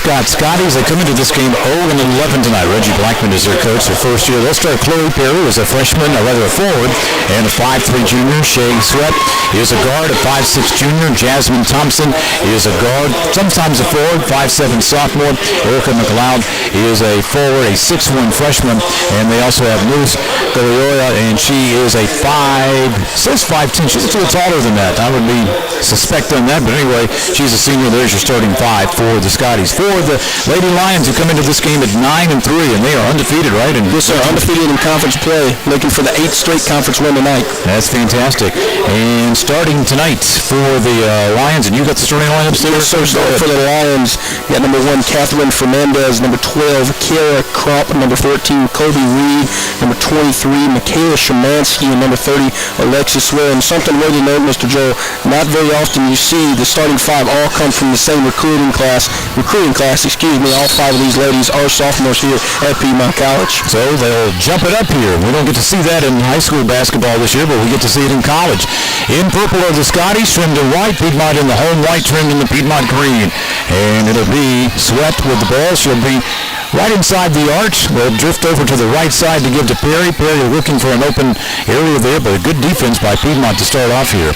Scott. Scotties, they come into this game 0-11 tonight. Reggie Blackman is their coach, their first year. They'll start Chloe Perry as a freshman, or rather a forward, and a 5'3" junior. Shay Sweat is a guard, a 5'6" junior. Jasmine Thompson is a guard, sometimes a forward, 5'7" sophomore. Erica McLeod is a forward, a 6'1" freshman. And they also have Moose Galioya, and she is a 5'10". She's a little taller than that. I would be suspect on that, but anyway, she's a senior. There's your starting five for the Scotties. For the Lady Lions, who come into this game at 9-3, and they are undefeated, right? And yes, sir, undefeated in conference play, looking for the 8th straight conference win tonight. That's fantastic. And starting tonight for the Lions, and you got the starting lineups there? Yes, sir. For the Lions, you got number 1, Catherine Fernandez, number 12, Kara Crump, number 14, Kobe Reed, number 23, Michaela Shemansky, and number 30, Alexis Ware. And something really to note, Mr. Joel, not very often you see the starting five all come from the same recruiting class. All 5 of these ladies are sophomores here at Piedmont College. So they'll jump it up here. We don't get to see that in high school basketball this year, but we get to see it in college. In purple are the Scotties, trimmed in white. Piedmont in the home white, trimmed in the Piedmont green. And it'll be Sweat with the ball. She'll be right inside the arch. They'll drift over to the right side to give to Perry. Perry looking for an open area there, but a good defense by Piedmont to start off here.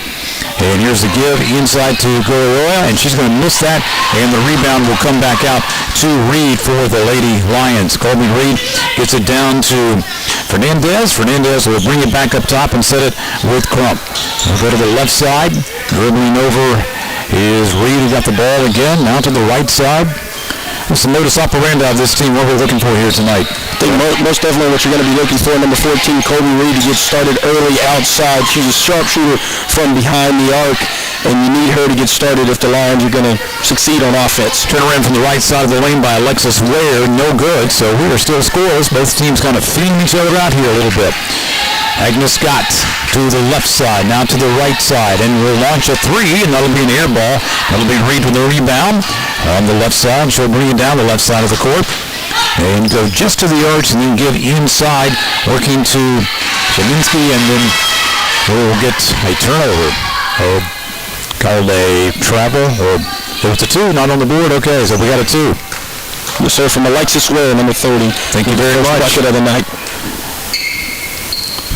And here's the give inside to Galioya, and she's going to miss that, and the rebound will come back out to Reed for the Lady Lions. Colby Reed gets it down to Fernandez. Fernandez will bring it back up top and set it with Crump. We'll go to the left side. Dribbling over is Reed, who got the ball again. Now to the right side. What's the modus operandi of this team? What we're looking for here tonight? I think most definitely what you're going to be looking for, number 14, Kobe Reed, to get started early outside. She's a sharpshooter from behind the arc, and you need her to get started if the Lions are going to succeed on offense. Turn around from the right side of the lane by Alexis Ware. No good, so we are still scoreless. Both teams kind of feeding each other out here a little bit. Agnes Scott to the left side, now to the right side, and will launch a 3, and that'll be an air ball. That'll be Reed with the rebound on the left side. She'll bring it down the left side of the court and go just to the arch and then give inside, working to Sheminsky, and then we'll get a turnover. Called a travel, or it was a 2, not on the board. Okay, so we got a 2. Yes, sir, from Alexis Ware, number 30. Thank you very much. Bucket of the night.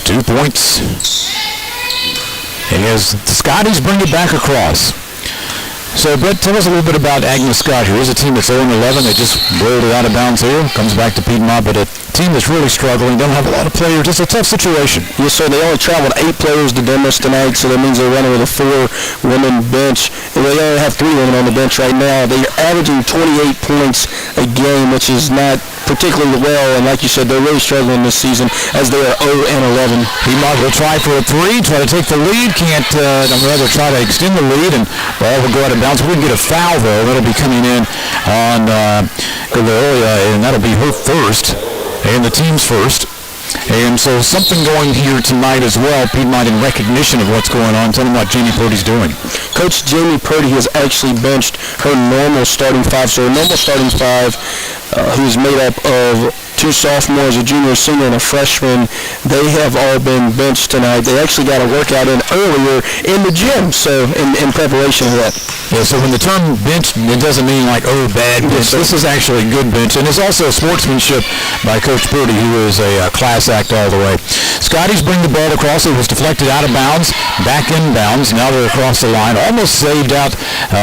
2 points. And as the Scotties bring it back across. So, Brett, tell us a little bit about Agnes Scott. Here's a team that's 0-11. They just rolled it out of bounds here. Comes back to Piedmont, but a team that's really struggling. Don't have a lot of players. It's a tough situation. Yes, sir. They only traveled 8 players to Dennis tonight, so that means they're running with a 4-woman bench. And they only have 3 women on the bench right now. They're averaging 28 points a game, which is not particularly well, and like you said, they're really struggling this season as they are 0-11. Piedmont will try for a 3, try to take the lead, can't, rather try to extend the lead, and ball will go out of bounds. We can get a foul, though. That'll be coming in on Galioya, and that'll be her first, and the team's first. And so something going here tonight as well, Piedmont, in recognition of what's going on. Tell them what Jamie Purdy's doing. Coach Jamie Purdy has actually benched her normal starting 5. So her normal starting 5, who is made up of 2 sophomores, a junior, a senior, and a freshman, they have all been benched tonight. They actually got a workout in earlier in the gym, so in preparation of that. Yeah, so when the term bench, it doesn't mean like, bad bench. Yes, this is actually a good bench, and it's also sportsmanship by Coach Purdy, who is a class act all the way. Scotties bring the ball across. It was deflected out of bounds, back in bounds. Now they're across the line. Almost saved out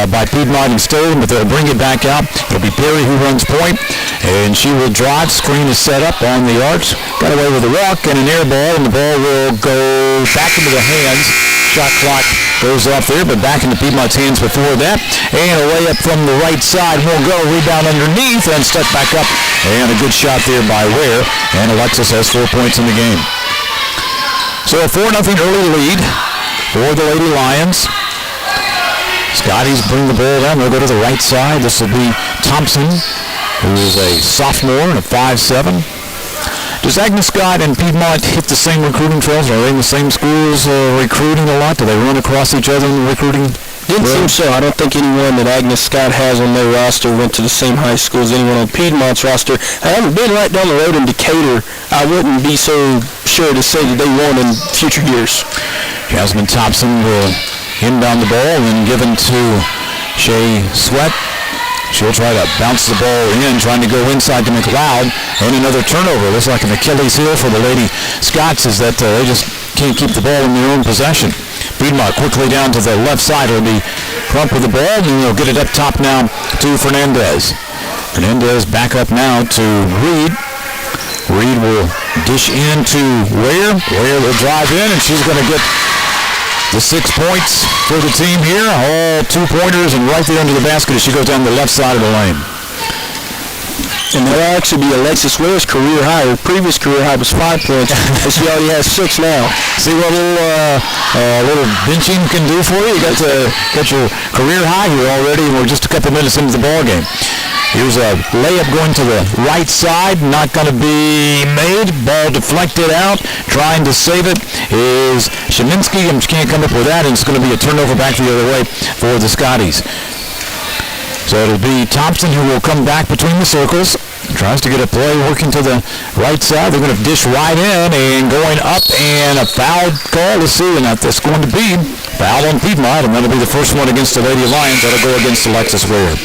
by Piedmont and Stone, but they'll bring it back out. It'll be Perry who runs point, and she will drive. Screen is set up on the arch. Got away with a rock and an air ball, and the ball will go back into the hands. Shot clock goes off there, but back into Piedmont's hands before that. And a layup from the right side will go. Rebound underneath and stuck back up. And a good shot there by Ware. And Alexis has 4 points in the game. So a 4-0 early lead for the Lady Lions. Scotties bring the ball down. They'll go to the right side. This will be Thompson, who is a sophomore and a 5'7". Does Agnes Scott and Piedmont hit the same recruiting trails? Are they in the same schools recruiting a lot? Do they run across each other in the recruiting? Didn't seem so. I don't think anyone that Agnes Scott has on their roster went to the same high school as anyone on Piedmont's roster. I haven't been right down the road in Decatur. I wouldn't be so sure to say that they won in future years. Jasmine Thompson will inbound the ball and given to Shay Sweat. She'll try to bounce the ball in, trying to go inside to McLeod, and another turnover. Looks like an Achilles heel for the Lady Scots is that they just can't keep the ball in their own possession. Piedmont quickly down to the left side. It'll be Crump with the ball, and they'll get it up top now to Fernandez. Fernandez back up now to Reed. Reed will dish in to Ware. Ware will drive in, and she's going to get the 6 points for the team here. All 2-pointers, and right there under the basket as she goes down the left side of the lane. And that'll actually be Alexis Ware's career high. Her previous career high was 5 points, and she already has 6 now. See what a little benching can do for you? You got your career high here already, and we're just a couple minutes into the ball game. Here's a layup going to the right side, not going to be made. Ball deflected out. Trying to save it is Sheminsky, and she can't come up with that, and it's going to be a turnover back the other way for the Scotties. So it'll be Thompson who will come back between the circles. Tries to get a play working to the right side. They're going to dish right in and going up, and a foul call. Let's see, and that's going to be foul on Piedmont, and that'll be the first one against the Lady Lions. That'll go against Alexis Ware.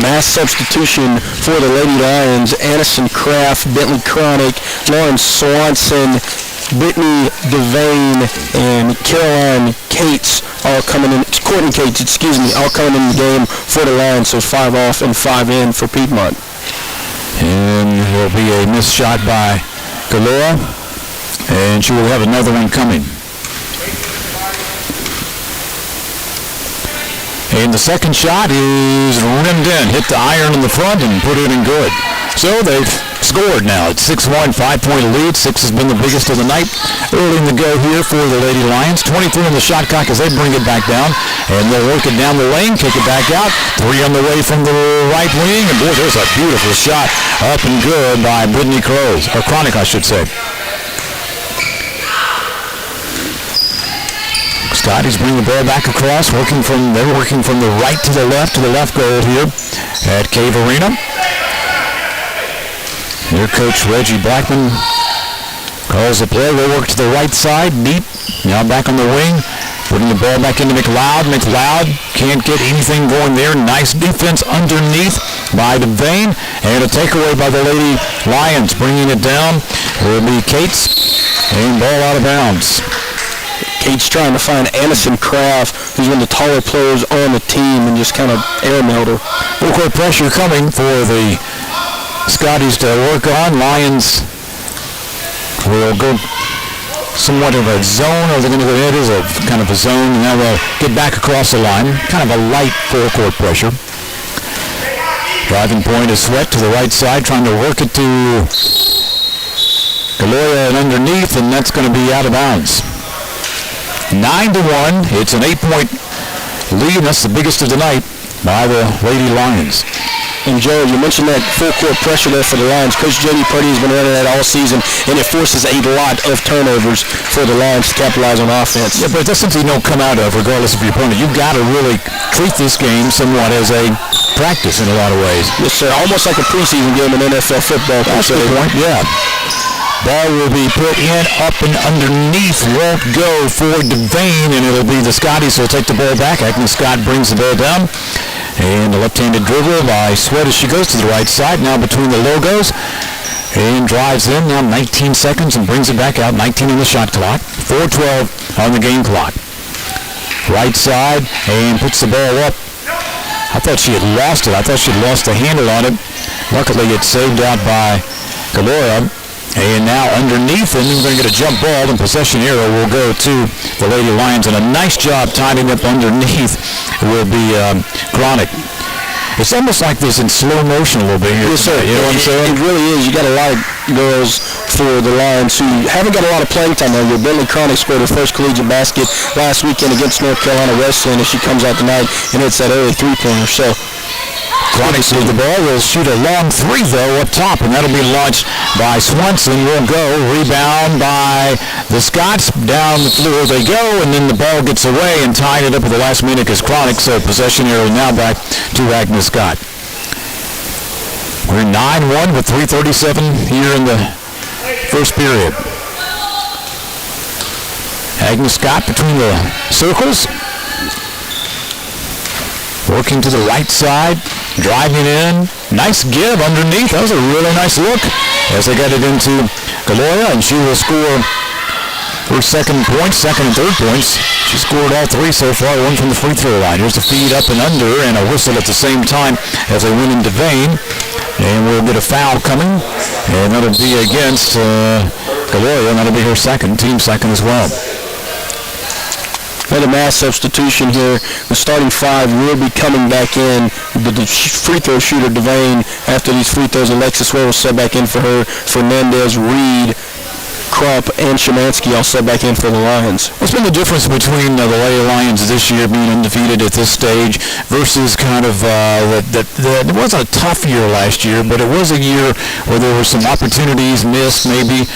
Mass substitution for the Lady Lions. Addison Kraft, Bentley Cronick, Lauren Swanson, Brittany Devane, and Caroline Cates all coming in. Courtney Cates, all coming in the game for the Lions. So 5 off and 5 in for Piedmont. And there'll be a missed shot by Galora, and she will have another one coming. And the second shot is rimmed in, hit the iron in the front and put it in good. So they've scored now. It's 6-1, 5-point lead. 6 has been the biggest of the night. Early in the go here for the Lady Lions. 23 in the shot clock as they bring it back down. And they'll work it down the lane, kick it back out. 3 on the way from the right wing. And boy, there's a beautiful shot up and good by Brittany Cronick, I should say. Scotties bring the ball back across, they're working from the right to the left goal here at Cave Arena. Here Coach Reggie Blackman calls the play. They work to the right side, deep, now back on the wing, putting the ball back into McLeod. McLeod can't get anything going there. Nice defense underneath by Devane, and a takeaway by the Lady Lions, bringing it down. It will be Cates, and ball out of bounds. Cates trying to find Addison Kraft, who's one of the taller players on the team, and just kind of airmailed her. Full court pressure coming for the Scotties to work on. Lions will go somewhat of a zone, or they're going to go, it is a kind of a zone, and now they'll get back across the line. Kind of a light full court pressure. Driving point is Sweat to the right side, trying to work it to Galoya and underneath, and that's going to be out of bounds. 9-1. It's an 8-point lead, and that's the biggest of the night by the Lady Lions. And Joe, you mentioned that full court pressure there for the Lions. Coach J.D. Purdy has been running that all season, and it forces a lot of turnovers for the Lions to capitalize on offense. Yeah, but that's something you don't come out of regardless of your opponent. You've got to really treat this game somewhat as a practice in a lot of ways. Yes, sir. Almost like a preseason game in NFL football. That's the point, yeah. Ball will be put in, up and underneath, won't go for Devane, and it'll be the Scotties who'll take the ball back. Agnes Scott brings the ball down, and the left-handed dribble by Sweat as she goes to the right side, now between the logos, and drives in, now 19 seconds, and brings it back out, 19 on the shot clock, 4:12 on the game clock. Right side, and puts the ball up. I thought she had lost it. I thought she had lost the handle on it. Luckily, it's saved out by Galora. And now underneath, and we're going to get a jump ball, and possession arrow will go to the Lady Lions. And a nice job tying up underneath will be Cronick. It's almost like this in slow motion a little bit here. Yes, sir. You know what I'm saying? It really is. You got a lot of girls for the Lions who haven't got a lot of playing time over. Bentley Cronick scored her first collegiate basket last weekend against North Carolina Wesleyan, as she comes out tonight and hits that early three-pointer. So Cronick with the ball will shoot a long 3, though, up top, and that'll be launched by Swanson. Will go. Rebound by the Scots. Down the floor they go, and then the ball gets away, and tied it up at the last minute is Cronick, so possession arrow now back to Agnes Scott. We're 9-1 with 3:37 here in the first period. Agnes Scott between the circles. working to the right side, driving in. Nice give underneath. That was a really nice look as they got it into Galoya, and she will score her second and third points. She scored all three so far, one from the free throw line. Here's the feed up and under, and a whistle at the same time as they went into Vane. And we'll get a foul coming, and that'll be against Galoya, and that'll be her team second as well. Another mass substitution here. The starting five will be coming back in. The free throw shooter, Devane, after these free throws, Alexis Ware will set back in for her. Fernandez, Reed, Crump, and Szymanski all set back in for the Lions. What's been the difference between the Lady Lions this year being undefeated at this stage versus kind of it wasn't a tough year last year, but it was a year where there were some opportunities missed maybe.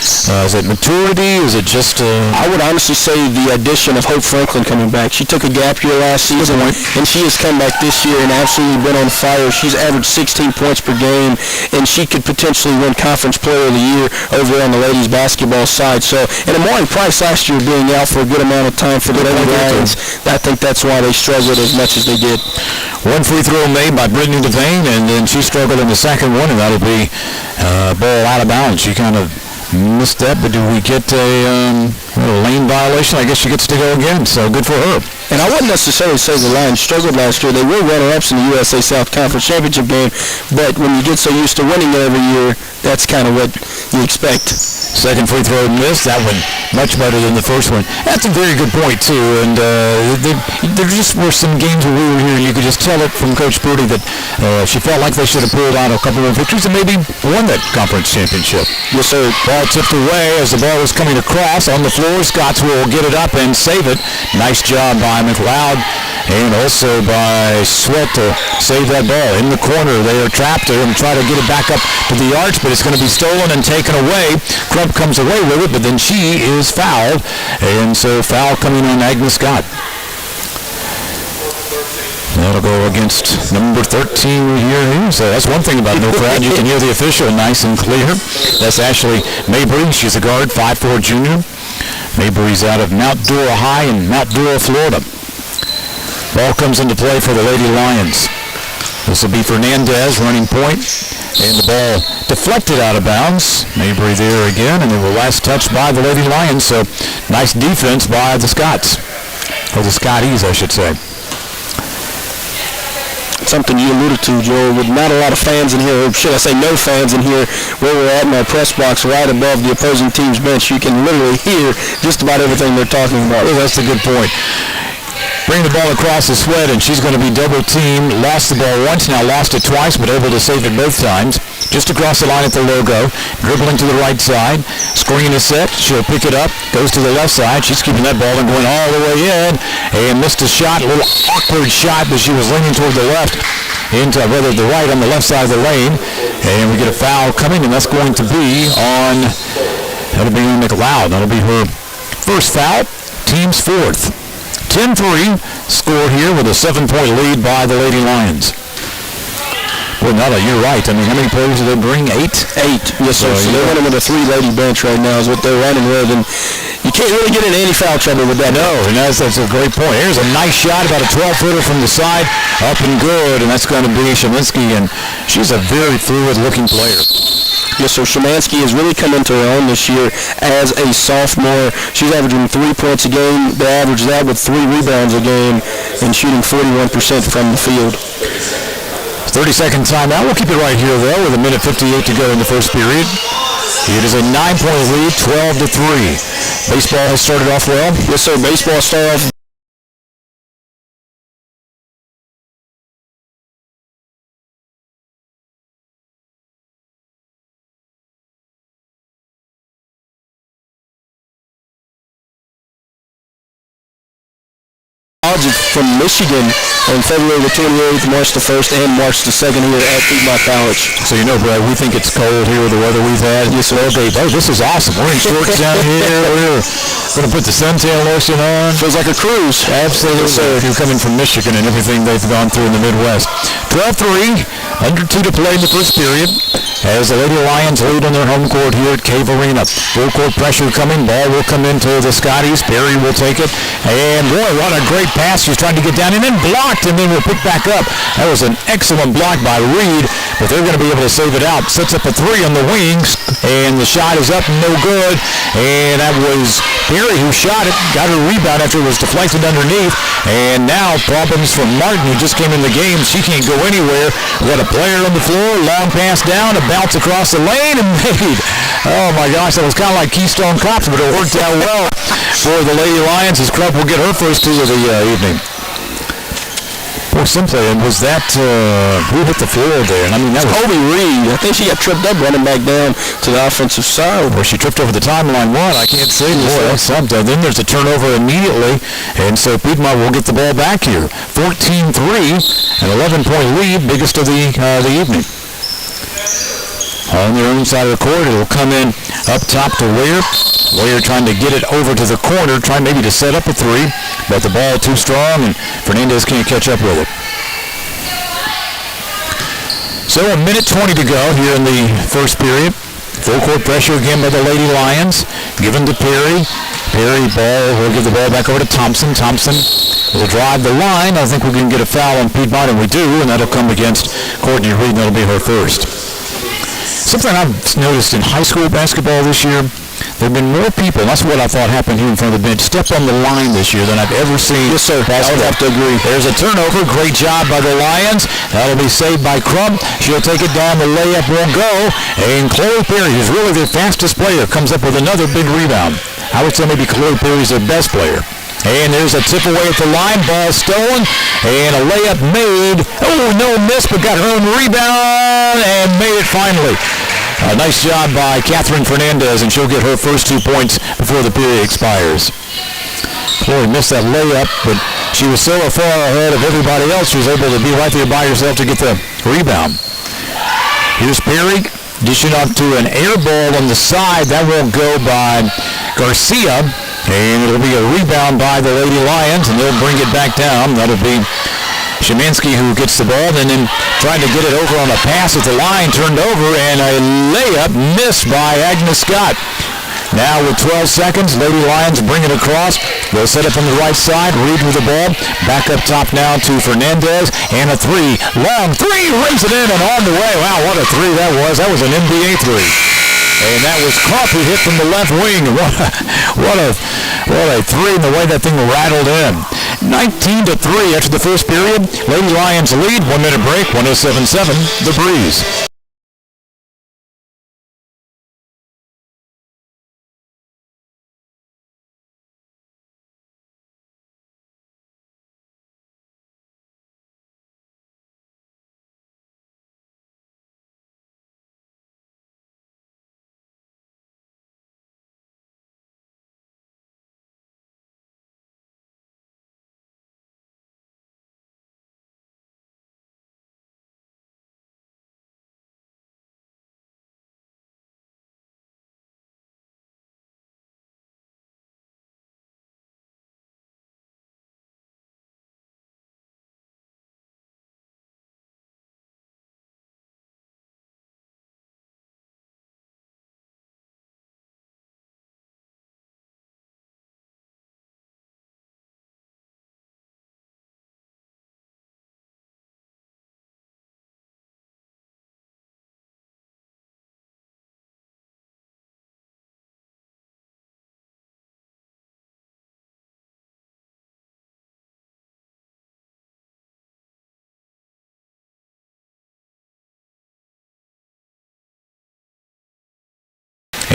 Is it maturity? Is it just... I would honestly say the addition of Hope Franklin coming back. She took a gap year last season, and she has come back this year and absolutely been on fire. She's averaged 16 points per game, and she could potentially win Conference Player of the Year over on the ladies basketball side. So, and Amari Price last year being out for a good amount of time for the Lady Lions, I think that's why they struggled as much as they did. One free throw made by Brittany Devane, and then she struggled in the second one, and that'll be ball out of bounds. She kind of missed that, but do we get a lane violation? I guess she gets to go again, so good for her. And I wouldn't necessarily say the Lions struggled last year. They were runner-ups in the USA South Conference Championship game, but when you get so used to winning it every year, that's kind of what you expect. Second free throw missed. That one much better than the first one. That's a very good point, too. And there just were some games where we were here, you could just tell it from Coach Purdy that she felt like they should have pulled out a couple of victories and maybe won that conference championship. Yes, sir. Ball tipped away as the ball was coming across on the floor. Scotts will get it up and save it. Nice job by McLeod and also by Sweat to save that ball. In the corner, they are trapped. They're going to try to get it back up to the arch, but it's going to be stolen and taken away. Crump comes away with it, but then she is fouled, and so foul coming on Agnes Scott. That'll go against number 13 we hear here. So that's one thing about no crowd. You can hear the official nice and clear. That's Ashley Mabry. She's a guard, 5'4" junior. Mabry's out of Mount Dora High in Mount Dora, Florida. Ball comes into play for the Lady Lions. This will be Fernandez running point. And the ball deflected out of bounds. Mabry there again, and they were last touched by the Lady Lions. So nice defense by the Scots. Or the Scotties, I should say. Something you alluded to, Joel, with not a lot of fans in here, or should I say no fans in here, where we're at in our press box right above the opposing team's bench. You can literally hear just about everything they're talking about. Well, that's a good point. Bring the ball across the Sweat, and she's going to be double-teamed. Lost the ball once, now lost it twice, but able to save it both times. Just across the line at the logo. Dribbling to the right side. Screen is set. She'll pick it up. Goes to the left side. She's keeping that ball and going all the way in. And missed a shot. A little awkward shot, but she was leaning toward the left. Into rather the right on the left side of the lane. And we get a foul coming, and that's going to be on... That'll be on McLeod. That'll be her first foul. Team's fourth. 10-3 scored here with a 7-point lead by the Lady Lions. Well, Nella, you're right. I mean, how many players do they bring? 8? 8. Yes, sir. So they're running with a 3-lady bench right now is what they're running with. And you can't really get in any foul trouble with that. No, and that's a great point. Here's a nice shot, about a 12-footer from the side. Up and good, and that's going to be Szymanski. And she's a very fluid-looking player. Yes, sir. Szymanski has really come into her own this year as a sophomore. She's averaging 3 points a game. They average that with 3 rebounds a game and shooting 41% from the field. 30-second timeout. We'll keep it right here, though, with 1:58 to go in the first period. It is a 9-point lead, 12-3. Baseball has started off well. Yes, sir. Baseball started off from Michigan on February the 28th, March the 1st, and March the 2nd here at Piedmont College. So you know, Brad, we think it's cold here with the weather we've had. Yes, sir. Okay, oh, this is awesome. We're in shorts down here. We're going to put the suntan lotion on. Feels like a cruise. Absolutely. Yes, sir. If you're coming from Michigan and everything they've gone through in the Midwest. 12-3. Under 2 to play in the first period as the Lady Lions lead on their home court here at Cave Arena. Full court pressure coming. Ball will come into the Scotties. Perry will take it. And boy, what a great pass. She's trying to get down and then blocked and then will pick back up. That was an excellent block by Reed, but they're going to be able to save it out. Sets up a 3 on the wings, and the shot is up, no good. And that was Perry who shot it. Got a rebound after it was deflected underneath. And now problems from Martin, who just came in the game. She can't go anywhere. We got a player on the floor, long pass down, a bounce across the lane, and made. Oh my gosh, that was kind of like Keystone Cops, but it worked out well for the Lady Lions as Krupp will get her first 2 of the evening. Boy, simply, and was that, who hit the floor there? And I mean, that was Kobe Reed. I think she got tripped up running back down to the offensive side. Or she tripped over the timeline. What? I can't say. Boy, that's something. Then there's a turnover immediately, and so Piedmont will get the ball back here. 14-3, an 11-point lead, biggest of the evening. On their own side of the court, it'll come in up top to Ware. Ware trying to get it over to the corner, trying maybe to set up a 3, but the ball too strong, and Fernandez can't catch up with it. So a minute 20 to go here in the first period. Full court pressure again by the Lady Lions. Given to Perry. Perry will give the ball back over to Thompson. Thompson will drive the line. I think we can get a foul on Piedmont, and we do, and that'll come against Courtney Reed, and that'll be her first. Something I've noticed in high school basketball this year, there have been more people, and that's what I thought happened here in front of the bench, step on the line this year than I've ever seen. Yes, sir. I would have to agree. There's a turnover. Great job by the Lions. That'll be saved by Crump. She'll take it down. The layup won't go. And Chloe Perry, who's really their fastest player, comes up with another big rebound. I would say maybe Chloe Perry's their best player. And there's a tip away at the line. Ball stolen. And a layup made. Oh, no miss, but got her own rebound and made it finally. A nice job by Catherine Fernandez, and she'll get her first 2 points before the period expires. Chloe missed that layup, but she was so far ahead of everybody else, she was able to be right there by herself to get the rebound. Here's Perry dishing off to an air ball on the side. That won't go by Garcia, and it'll be a rebound by the Lady Lions, and they'll bring it back down. That'll be Szymanski who gets the ball, and then trying to get it over on a pass at the line, turned over, and a layup missed by Agnes Scott. Now with 12 seconds, Lady Lions bring it across. They'll set up on the right side. Reed with the ball. Back up top now to Fernandez, and a 3. Long 3, rings it in and on the way. Wow, what a 3 that was. That was an NBA 3. And that was Krupp who hit from the left wing. What a 3, and the way that thing rattled in. 19-3 after the first period. Lady Lions lead. 1 minute break. 107.7. The Breeze.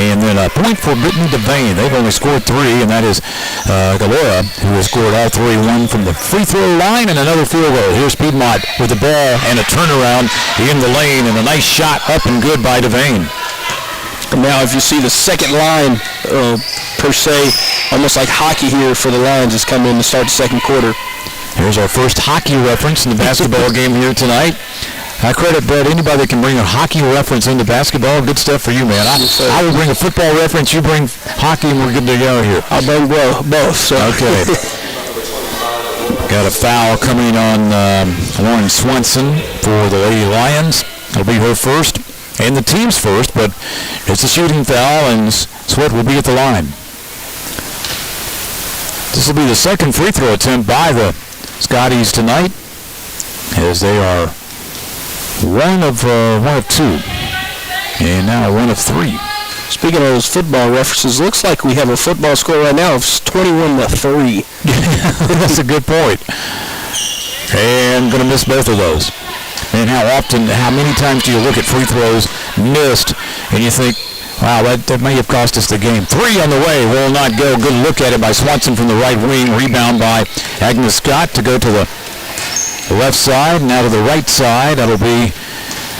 And then a point for Brittany Devane. They've only scored 3, and that is Galora, who has scored all 3. One from the free throw line and another field goal. Here's Piedmont with the ball and a turnaround in the lane, and a nice shot up and good by Devane. Now, if you see the second line, per se, almost like hockey here for the Lions, has come in to start the second quarter. Here's our first hockey reference in the basketball game here tonight. I credit Brett, anybody that can bring a hockey reference into basketball. Good stuff for you, man. I will bring a football reference, you bring hockey, and we're good to go here. I'll bring both. So. Okay. Got a foul coming on Lauren Swenson for the Lady Lions. It'll be her first and the team's first, but it's a shooting foul, and Sweat will be at the line. This will be the second free throw attempt by the Scotties tonight, as they are one of two, and now one of three. Speaking of those football references, looks like we have a football score right now of 21-3. That's a good point. And going to miss both of those. And how many times do you look at free throws missed and you think, wow, that may have cost us the game. 3 on the way, will not go. Good look at it by Swanson from the right wing. Rebound by Agnes Scott to go to the left side. Now to the right side. That'll be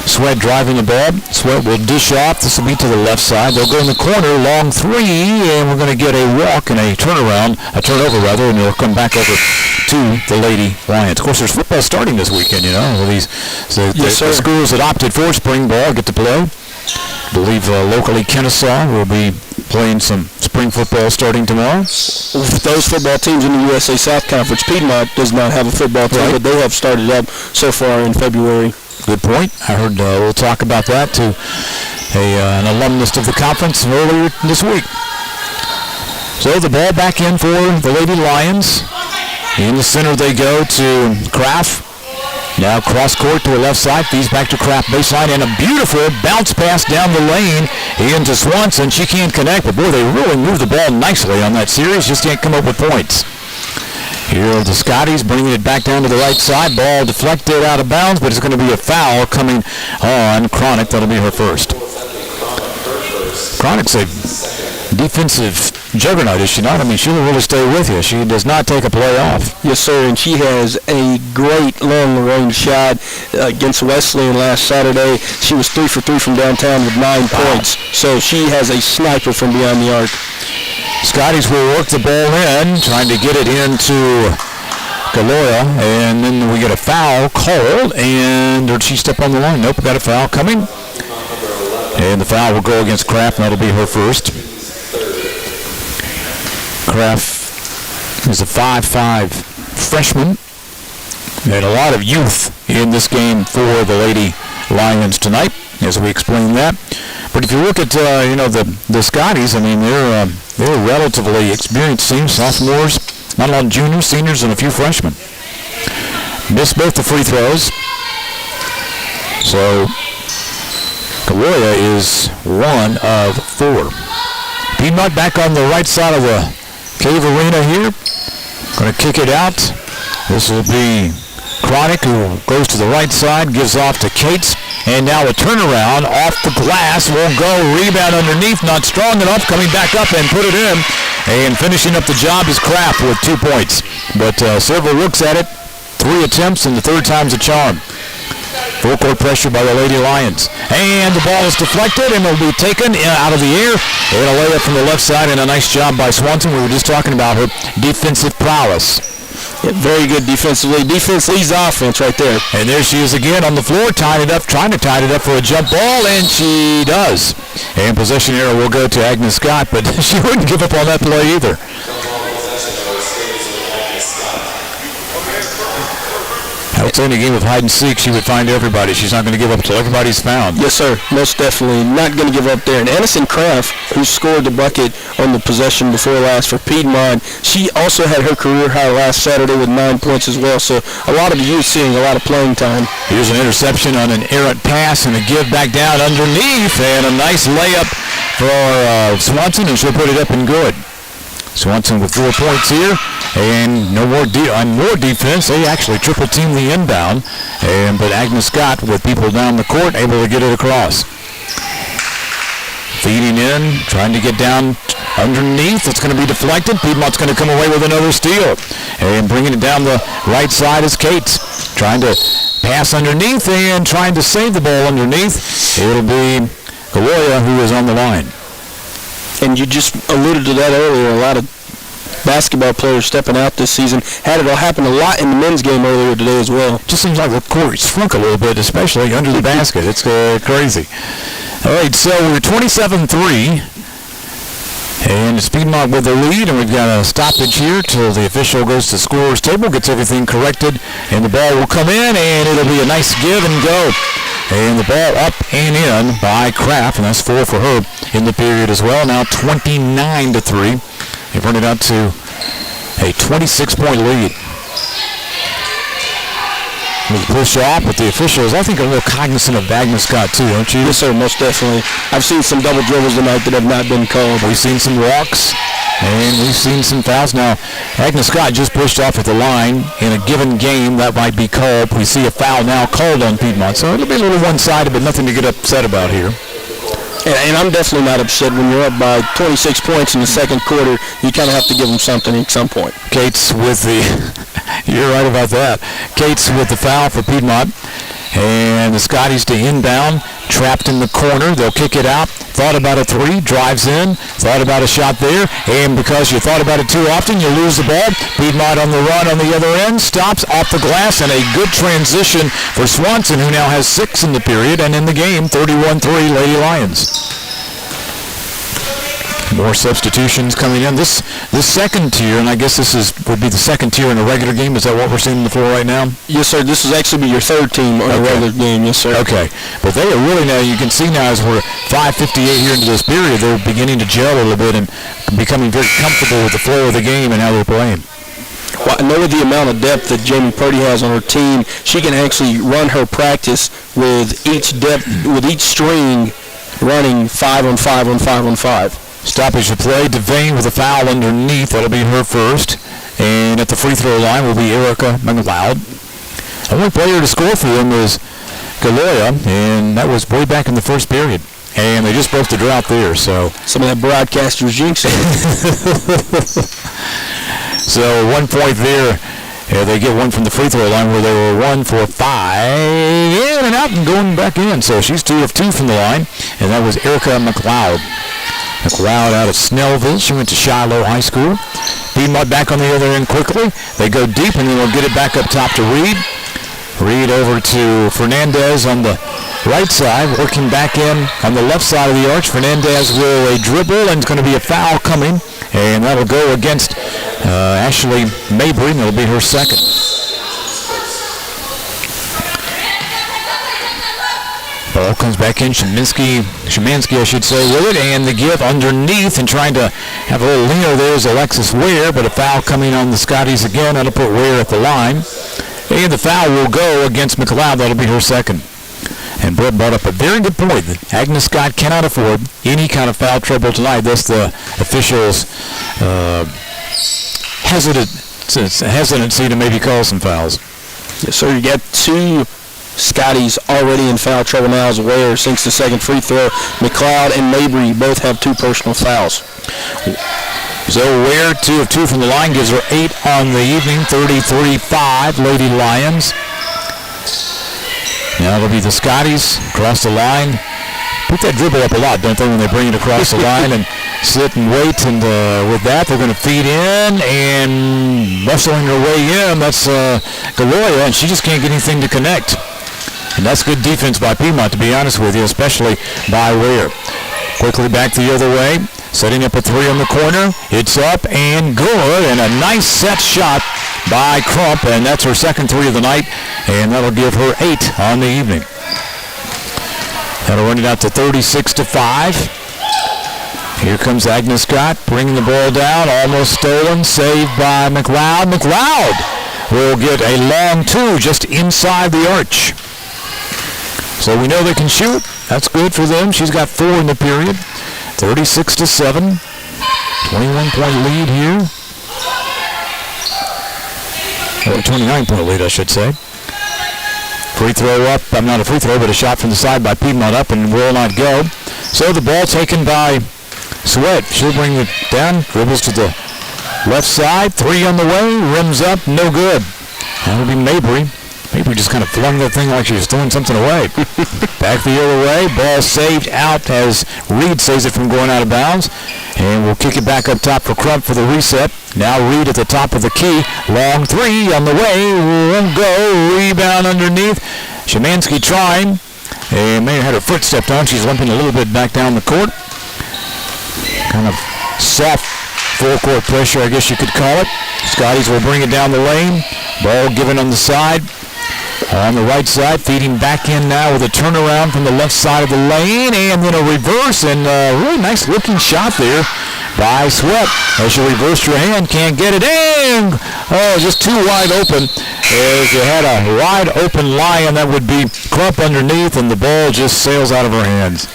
Sweat driving the ball. Sweat will dish off. This will be to the left side. They'll go in the corner, long 3, and we're going to get a walk and a turnover rather, and they'll come back over to the Lady Lions. Of course, there's football starting this weekend, you know. The schools that opted for spring ball get to play. I believe locally Kennesaw will be playing some spring football starting tomorrow. Those football teams in the USA South Conference, Piedmont does not have a football team, but they have started up so far in February. Good point. I heard we'll talk about that to an alumnus of the conference earlier this week. So the ball back in for the Lady Lions. In the center they go to Kraft. Now cross court to the left side, feeds back to Kraft baseline, and a beautiful bounce pass down the lane into Swanson. She can't connect, but boy, they really moved the ball nicely on that series, just can't come up with points. Here are the Scotties bringing it back down to the right side. Ball deflected out of bounds, but it's going to be a foul coming on Cronick. That'll be her first. Cronick's a defensive juggernaut, is she not? I mean, she'll really stay with you. She does not take a play off. Yes, sir, and she has a great long-range shot against Wesleyan last Saturday. She was 3 for 3 from downtown with 9 points, so she has a sniper from beyond the arc. Scotties will work the ball in, trying to get it into Galoya, and then we get a foul called, and did she step on the line? Nope, we got a foul coming. And the foul will go against Kraft, and that'll be her first. Kraft is a 5'5" freshman, and a lot of youth in this game for the Lady Lions tonight, as we explain that. But if you look at the Scotties, I mean they're a relatively experienced team, sophomores, not a lot of juniors, seniors, and a few freshmen. Missed both the free throws, so Galoya is 1 of 4. Piedmont back on the right side of the Cave Arena here. Going to kick it out. This will be Cronick, who goes to the right side, gives off to Cates, and now a turnaround off the glass, won't go, rebound underneath, not strong enough, coming back up and put it in, and finishing up the job is Kraft with 2 points. But Silver looks at it, 3 attempts, and the third time's a charm. Full court pressure by the Lady Lions. And the ball is deflected and will be taken out of the air. And a layup from the left side, and a nice job by Swanson. We were just talking about her defensive prowess. Yeah, very good defensively. Defense leads offense right there. And there she is again on the floor, trying to tie it up for a jump ball, and she does. And possession error will go to Agnes Scott, but she wouldn't give up on that play either. Outstanding game of hide and seek. She would find everybody. She's not going to give up until everybody's found. Yes, sir. Most definitely. Not going to give up there. And Addison Kraft, who scored the bucket on the possession before last for Piedmont, she also had her career high last Saturday with 9 points as well. So a lot of youth seeing a lot of playing time. Here's an interception on an errant pass and a give back down underneath, and a nice layup for Swanson, and she'll put it up and good. Swanson with 4 points here, and more defense. They actually triple team the inbound, but Agnes Scott with people down the court able to get it across. Feeding in, trying to get down underneath. It's going to be deflected. Piedmont's going to come away with another steal, and bringing it down the right side is Cates, trying to pass underneath and trying to save the ball underneath. It'll be Galoya who is on the line. And you just alluded to that earlier. A lot of basketball players stepping out this season. Had it all happen a lot in the men's game earlier today as well. Just seems like the court shrunk a little bit, especially under the basket. It's crazy. All right, so we're 27-3. And it's Piedmont with the lead, and we've got a stoppage here till the official goes to the scorer's table, gets everything corrected, and the ball will come in, and it'll be a nice give and go. And the ball up and in by Kraft, and that's 4 for her in the period as well. Now 29-3. They've run it out to a 26-point lead. We push off, but the officials, I think, are a little cognizant of Agnes Scott too, don't you? Yes, sir, most definitely. I've seen some double dribbles tonight that have not been called. We've seen some walks, and we've seen some fouls. Now, Agnes Scott just pushed off at the line. In a given game, that might be called. We see a foul now called on Piedmont, so it'll be a little one-sided, but nothing to get upset about here. And I'm definitely not upset when you're up by 26 points in the second quarter. You kind of have to give them something at some point. Cates with the, you're right about that. Cates with the foul for Piedmont. And the Scotties to inbound, trapped in the corner. They'll kick it out. Thought about a three, drives in. Thought about a shot there. And because you thought about it too often, you lose the ball. Piedmont on the run on the other end. Stops off the glass, and a good transition for Swanson, who now has 6 in the period. And in the game, 31-3 Lady Lions. More substitutions coming in. This second tier, and I guess this would be the second tier in a regular game. Is that what we're seeing on the floor right now? Yes, sir. This is actually your third team on a regular game. Yes, sir. Okay. But they are really now, you can see now as we're 5:58 here into this period, they're beginning to gel a little bit and becoming very comfortable with the flow of the game and how they're playing. Well, I know with the amount of depth that Jamie Purdy has on her team, she can actually run her practice with each string running 5 on 5 on 5 on 5. Stoppage of play. Devane with a foul underneath. That'll be her first. And at the free throw line will be Erica McLeod. The only player to score for them was Galoya, and that was way back in the first period. And they just broke the drought there, so. Some of that broadcaster's jinx. So 1 point there. They get one from the free throw line where they were 1 for 5. In and out and going back in. So she's 2 of 2 from the line. And that was Erica McLeod. McLeod out of Snellville. She went to Shiloh High School. Piedmont back on the other end quickly. They go deep, and then they'll get it back up top to Reed. Reed over to Fernandez on the right side, working back in on the left side of the arch. Fernandez will a dribble, and it's going to be a foul coming, and that'll go against Ashley Mabry, and it'll be her second. Ball comes back in. Shemansky, I should say, with it, and the give underneath, and trying to have a little leaner there is Alexis Ware, but a foul coming on the Scotties again. That'll put Ware at the line. And the foul will go against McLeod. That'll be her second. And Brett brought up a very good point that Agnes Scott cannot afford any kind of foul trouble tonight. That's the officials' hesitancy to maybe call some fouls. Yes, sir. You got 2 Scotties already in foul trouble now as Ware sinks the second free throw. McLeod and Mabry both have 2 personal fouls. So Ware, 2 of 2 from the line, gives her 8 on the evening, 33-5, Lady Lions. Now it'll be the Scotties across the line. Put that dribble up a lot, don't they, when they bring it across the line and sit and wait. And with that, they're going to feed in and bustling her way in. That's Galoya, and she just can't get anything to connect. And that's good defense by Piedmont, to be honest with you, especially by Ware. Quickly back the other way. Setting up a 3 on the corner. It's up and good, and a nice set shot by Crump, and that's her second 3 of the night, and that'll give her 8 on the evening. That'll run it out to 36-5. Here comes Agnes Scott, bringing the ball down, almost stolen, saved by McLeod. McLeod will get a long 2 just inside the arch. So we know they can shoot. That's good for them. She's got 4 in the period. 36-7, 21-point lead here. 29-point lead, I should say. Free throw up, not a free throw, but a shot from the side by Piedmont up and will not go. So the ball taken by Sweat. She'll bring it down, dribbles to the left side, 3 on the way, rims up, no good. That'll be Mabry. Mabry just kind of flung that thing like she was throwing something away. Back the other way, ball saved out as Reed saves it from going out of bounds. And we'll kick it back up top for Crump for the reset. Now Reed at the top of the key. Long 3 on the way, won't go. Rebound underneath. Shemansky trying. And may have had her foot stepped on. She's limping a little bit back down the court. Kind of soft full court pressure, I guess you could call it. Scotties will bring it down the lane. Ball given on the side. On the right side, feeding back in now with a turnaround from the left side of the lane, and then a reverse, and a really nice looking shot there by Sweat. As you reverse your hand, can't get it in. Oh, just too wide open. As you had a wide open Lion, that would be Crump underneath, and the ball just sails out of her hands.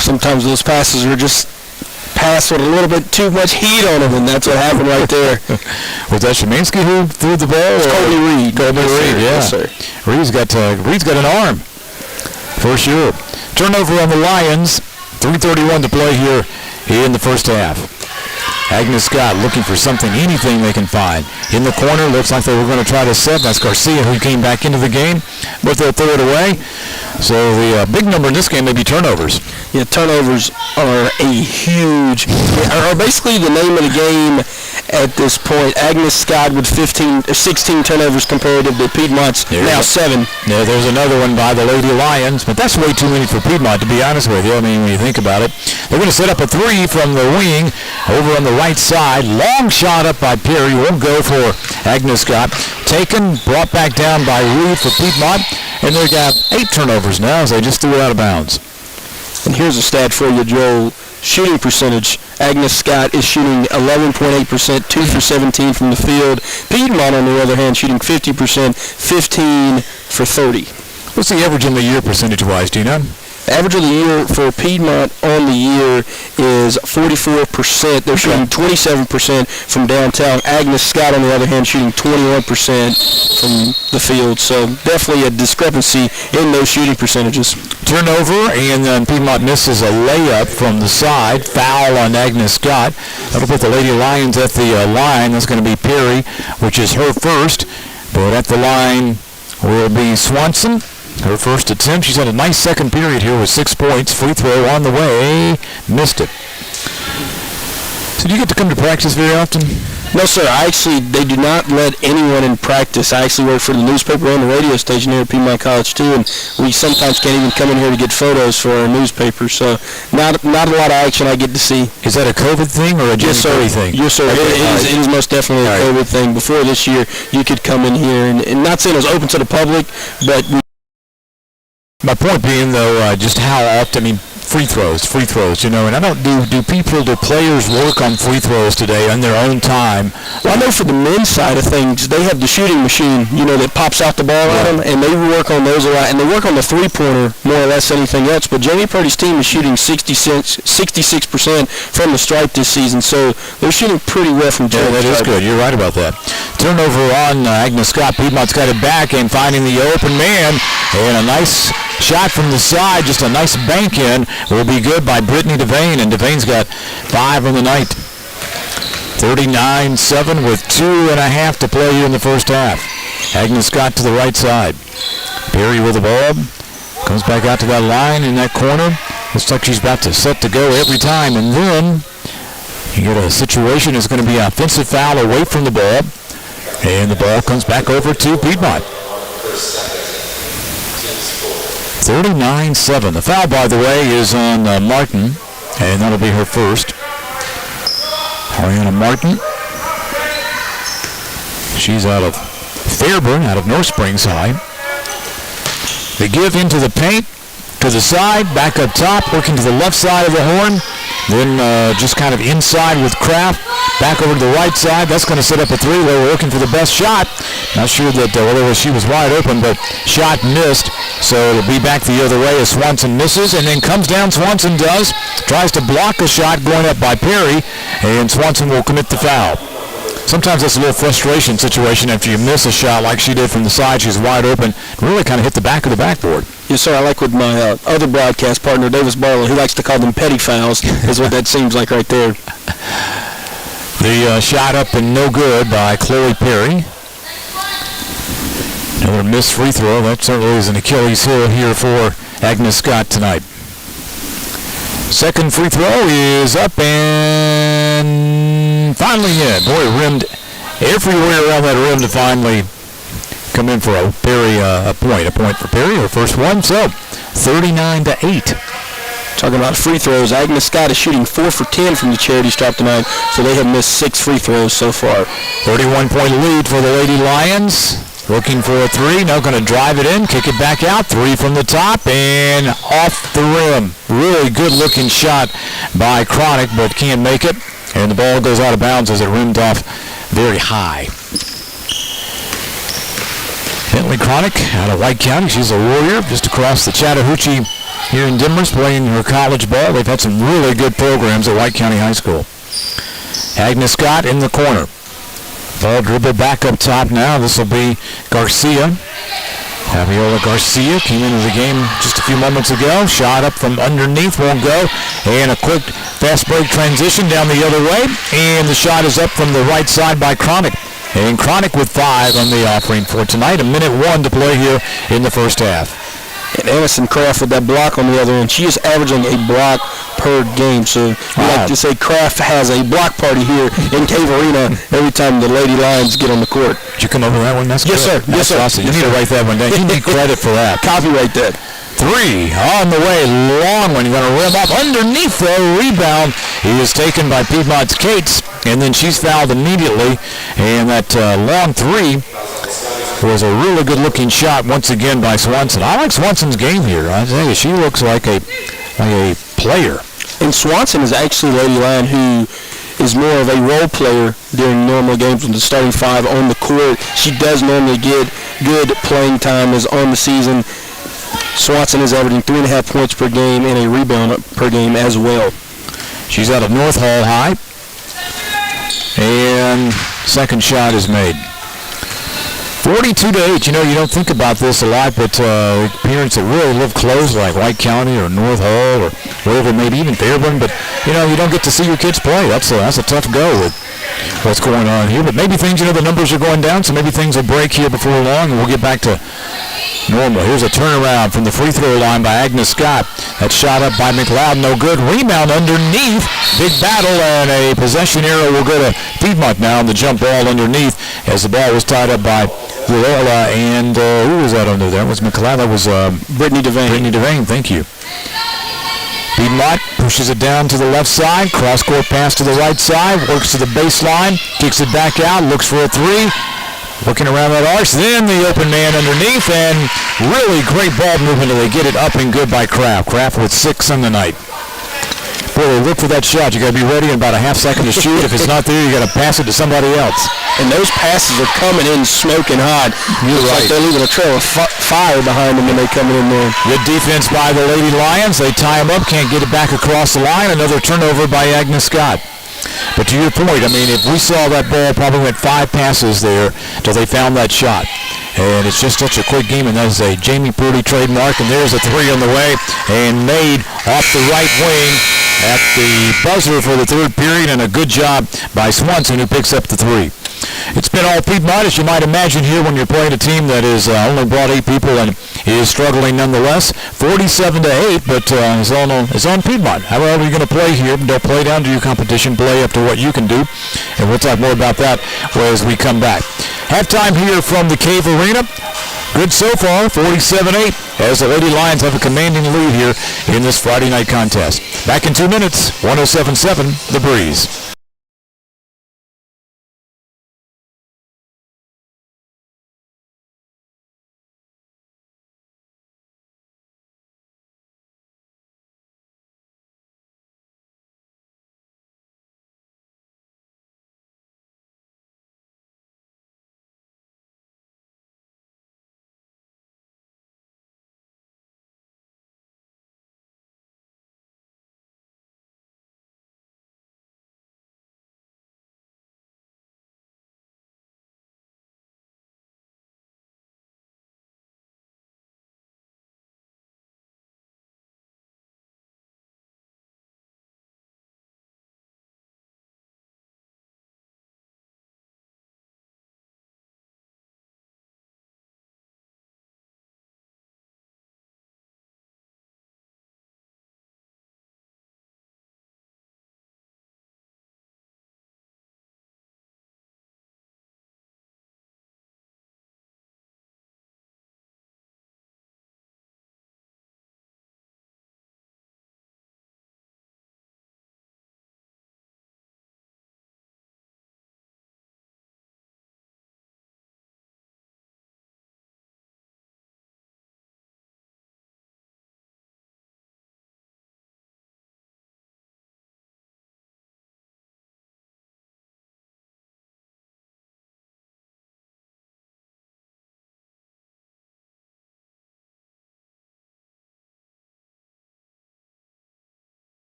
Sometimes those passes are just passed with a little bit too much heat on them, and that's what happened right there. Was that Shemansky who threw the ball? It's Colby Reed. Colby Reed, yeah. Yes, sir. Reed's got an arm, for sure. Turnover on the Lions. 3:31 to play here in the first half. Agnes Scott looking for something, anything they can find. In the corner, looks like they were going to try to set. That's Garcia who came back into the game, but they'll throw it away. So the big number in this game may be turnovers. Yeah, turnovers are are basically the name of the game at this point. Agnes Scott with 16 turnovers comparative to Piedmont's now 7. Yeah, there's another one by the Lady Lions, but that's way too many for Piedmont, to be honest with you. I mean, when you think about it. They're going to set up a 3 from the wing over on the right side. Long shot up by Perry. Won't go for Agnes Scott. Taken, brought back down by Reed for Piedmont. And they've got 8 turnovers now as they just threw it out of bounds. And here's a stat for you, Joel. Shooting percentage. Agnes Scott is shooting 11.8%, 2 for 17 from the field. Piedmont, on the other hand, shooting 50%, 15 for 30. What's the average in the year percentage-wise, do you know? Average of the year for Piedmont on the year is 44%. They're shooting 27% from downtown. Agnes Scott, on the other hand, shooting 21% from the field. So definitely a discrepancy in those shooting percentages. Turnover, and then Piedmont misses a layup from the side. Foul on Agnes Scott. That'll put the Lady Lions at the line. That's going to be Perry, which is her first. But at the line will be Swanson. Her first attempt. She's had a nice second period here with 6 points. Free throw on the way. Missed it. So do you get to come to practice very often? No, sir. They do not let anyone in practice. I actually work for the newspaper and the radio station here at Piedmont College, too, and we sometimes can't even come in here to get photos for our newspaper, so not a lot of action I get to see. Is that a COVID thing or a January thing? Yes, sir. It is most definitely a COVID thing. Before this year, you could come in here, and not saying it was open to the public, but my point being, though, just how often, free throws, and I don't do players work on free throws today on their own time? Well, I know for the men's side of things, they have the shooting machine, that pops out the ball at them, and they work on those a lot, and they work on the three-pointer more or less than anything else, but Jamie Purdy's team is shooting 66% from the stripe this season, so they're shooting pretty well from Jamie. Yeah, that is good. You're right about that. Turnover on Agnes Scott. Piedmont's got it back and finding the open man, and a nice shot from the side, just a nice bank in, will be good by Brittany Devane, and Devane's got 5 on the night. 39-7 with 2.5 to play here in the first half. Agnes Scott to the right side. Perry with the ball. Comes back out to that line in that corner. Looks like she's about to set to go every time, and then you get a situation. It's going to be an offensive foul away from the ball, and the ball comes back over to Piedmont. 39-7. The foul, by the way, is on Martin, and that'll be her first. Ariana Martin. She's out of Fairburn, out of North Springs High. They give into the paint, to the side, back up top, working to the left side of the horn. Then just kind of inside with Kraft, back over to the right side. That's going to set up a 3. They were looking for the best shot. Not sure that she was wide open, but shot missed. So it'll be back the other way as Swanson misses, and then comes down. Swanson does. Tries to block a shot going up by Perry, and Swanson will commit the foul. Sometimes that's a little frustration situation after you miss a shot like she did from the side. She's wide open. Really kind of hit the back of the backboard. Yes, sir. I like what my other broadcast partner, Davis Barlow, he likes to call them petty fouls, is what that seems like right there. The shot up and no good by Chloe Perry. Another missed free throw. That certainly is an Achilles heel here for Agnes Scott tonight. Second free throw is up and finally in. Boy, rimmed everywhere around that rim to finally come in for a Perry, a point for Perry, her first one. So 39-8. Talking about free throws, Agnes Scott is shooting 4 for 10 from the charity stripe tonight, so they have missed 6 free throws so far. 31-point lead for the Lady Lions. Looking for a three. Now going to drive it in, kick it back out. Three from the top and off the rim. Really good-looking shot by Chronic, but can't make it. And the ball goes out of bounds as it rimmed off very high. Bentley Chronic out of White County. She's a Warrior just across the Chattahoochee here in Denver, playing her college ball. They've had some really good programs at White County High School. Agnes Scott in the corner. Ball dribble back up top now. This will be Garcia. Fabiola Garcia came into the game just a few moments ago. Shot up from underneath, won't go. And a quick fast break transition down the other way. And the shot is up from the right side by Chronic. And Chronic with 5 on the offering for tonight. A minute 1 to play here in the first half. And Addison Kraft with that block on the other end. She is averaging a block per game. So we like to say Kraft has a block party here in Cave Arena every time the Lady Lions get on the court. Did you come over that one? That's yes, good. sir. Yes, sir. Awesome. You need to write that one down. You need credit for that. Copyright that. 3 on the way. Long one. You're going to rim up underneath the rebound. He is taken by Piedmont's Cates, and then she's fouled immediately. And that long 3 was a really good-looking shot once again by Swanson. I like Swanson's game here. I tell you, she looks like a player. And Swanson is actually a Lady Lion who is more of a role player during normal games with the starting 5 on the court. She does normally get good playing time as on the season. Swanson is averaging 3.5 points per game and a rebound per game as well. She's out of North Hall High. And second shot is made. 42-8. You know, you don't think about this a lot, but parents that really live close, like White County or North Hall or wherever, maybe even Fairburn, but you know, you don't get to see your kids play. That's a tough go with what's going on here. But maybe things, you know, the numbers are going down, so maybe things will break here before long, and we'll get back to normal. Here's a turnaround from the free throw line by Agnes Scott. That shot up by McLeod, no good. Rebound underneath. Big battle, and a possession arrow will go to Piedmont now on the jump ball underneath as the ball was tied up by Loyola, and who was that under there? That was McLeod. That was Brittany Devane. Brittany Devane, thank you. Piedmont pushes it down to the left side. Cross-court pass to the right side. Works to the baseline. Kicks it back out. Looks for a 3. Looking around that arch, then the open man underneath, and really great ball movement till they get it up and good by Kraft. Kraft with 6 on the night. Boy, they look for that shot. You got to be ready in about a half second to shoot. If it's not there, you got to pass it to somebody else. And those passes are coming in smoking hot. You're right. Like they're leaving a trail of fire behind them when they come in there. Good defense by the Lady Lions. They tie him up, can't get it back across the line. Another turnover by Agnes Scott. But to your point, I mean, if we saw that ball, probably went 5 passes there till they found that shot. And it's just such a quick game, and that is a Jamie Purdy trademark. And there's a 3 on the way, and made off the right wing at the buzzer for the third period, and a good job by Swanson, who picks up the 3. It's been all Piedmont, as you might imagine here when you're playing a team that is only brought 8 people and is struggling nonetheless. 47-8, but it's on Piedmont. However, you're going to play here. Don't play down to your competition. Play up to what you can do. And we'll talk more about that as we come back. Halftime here from the Cave Arena. Good so far, 47-8, as the Lady Lions have a commanding lead here in this Friday night contest. Back in 2 minutes, 107.7 The Breeze.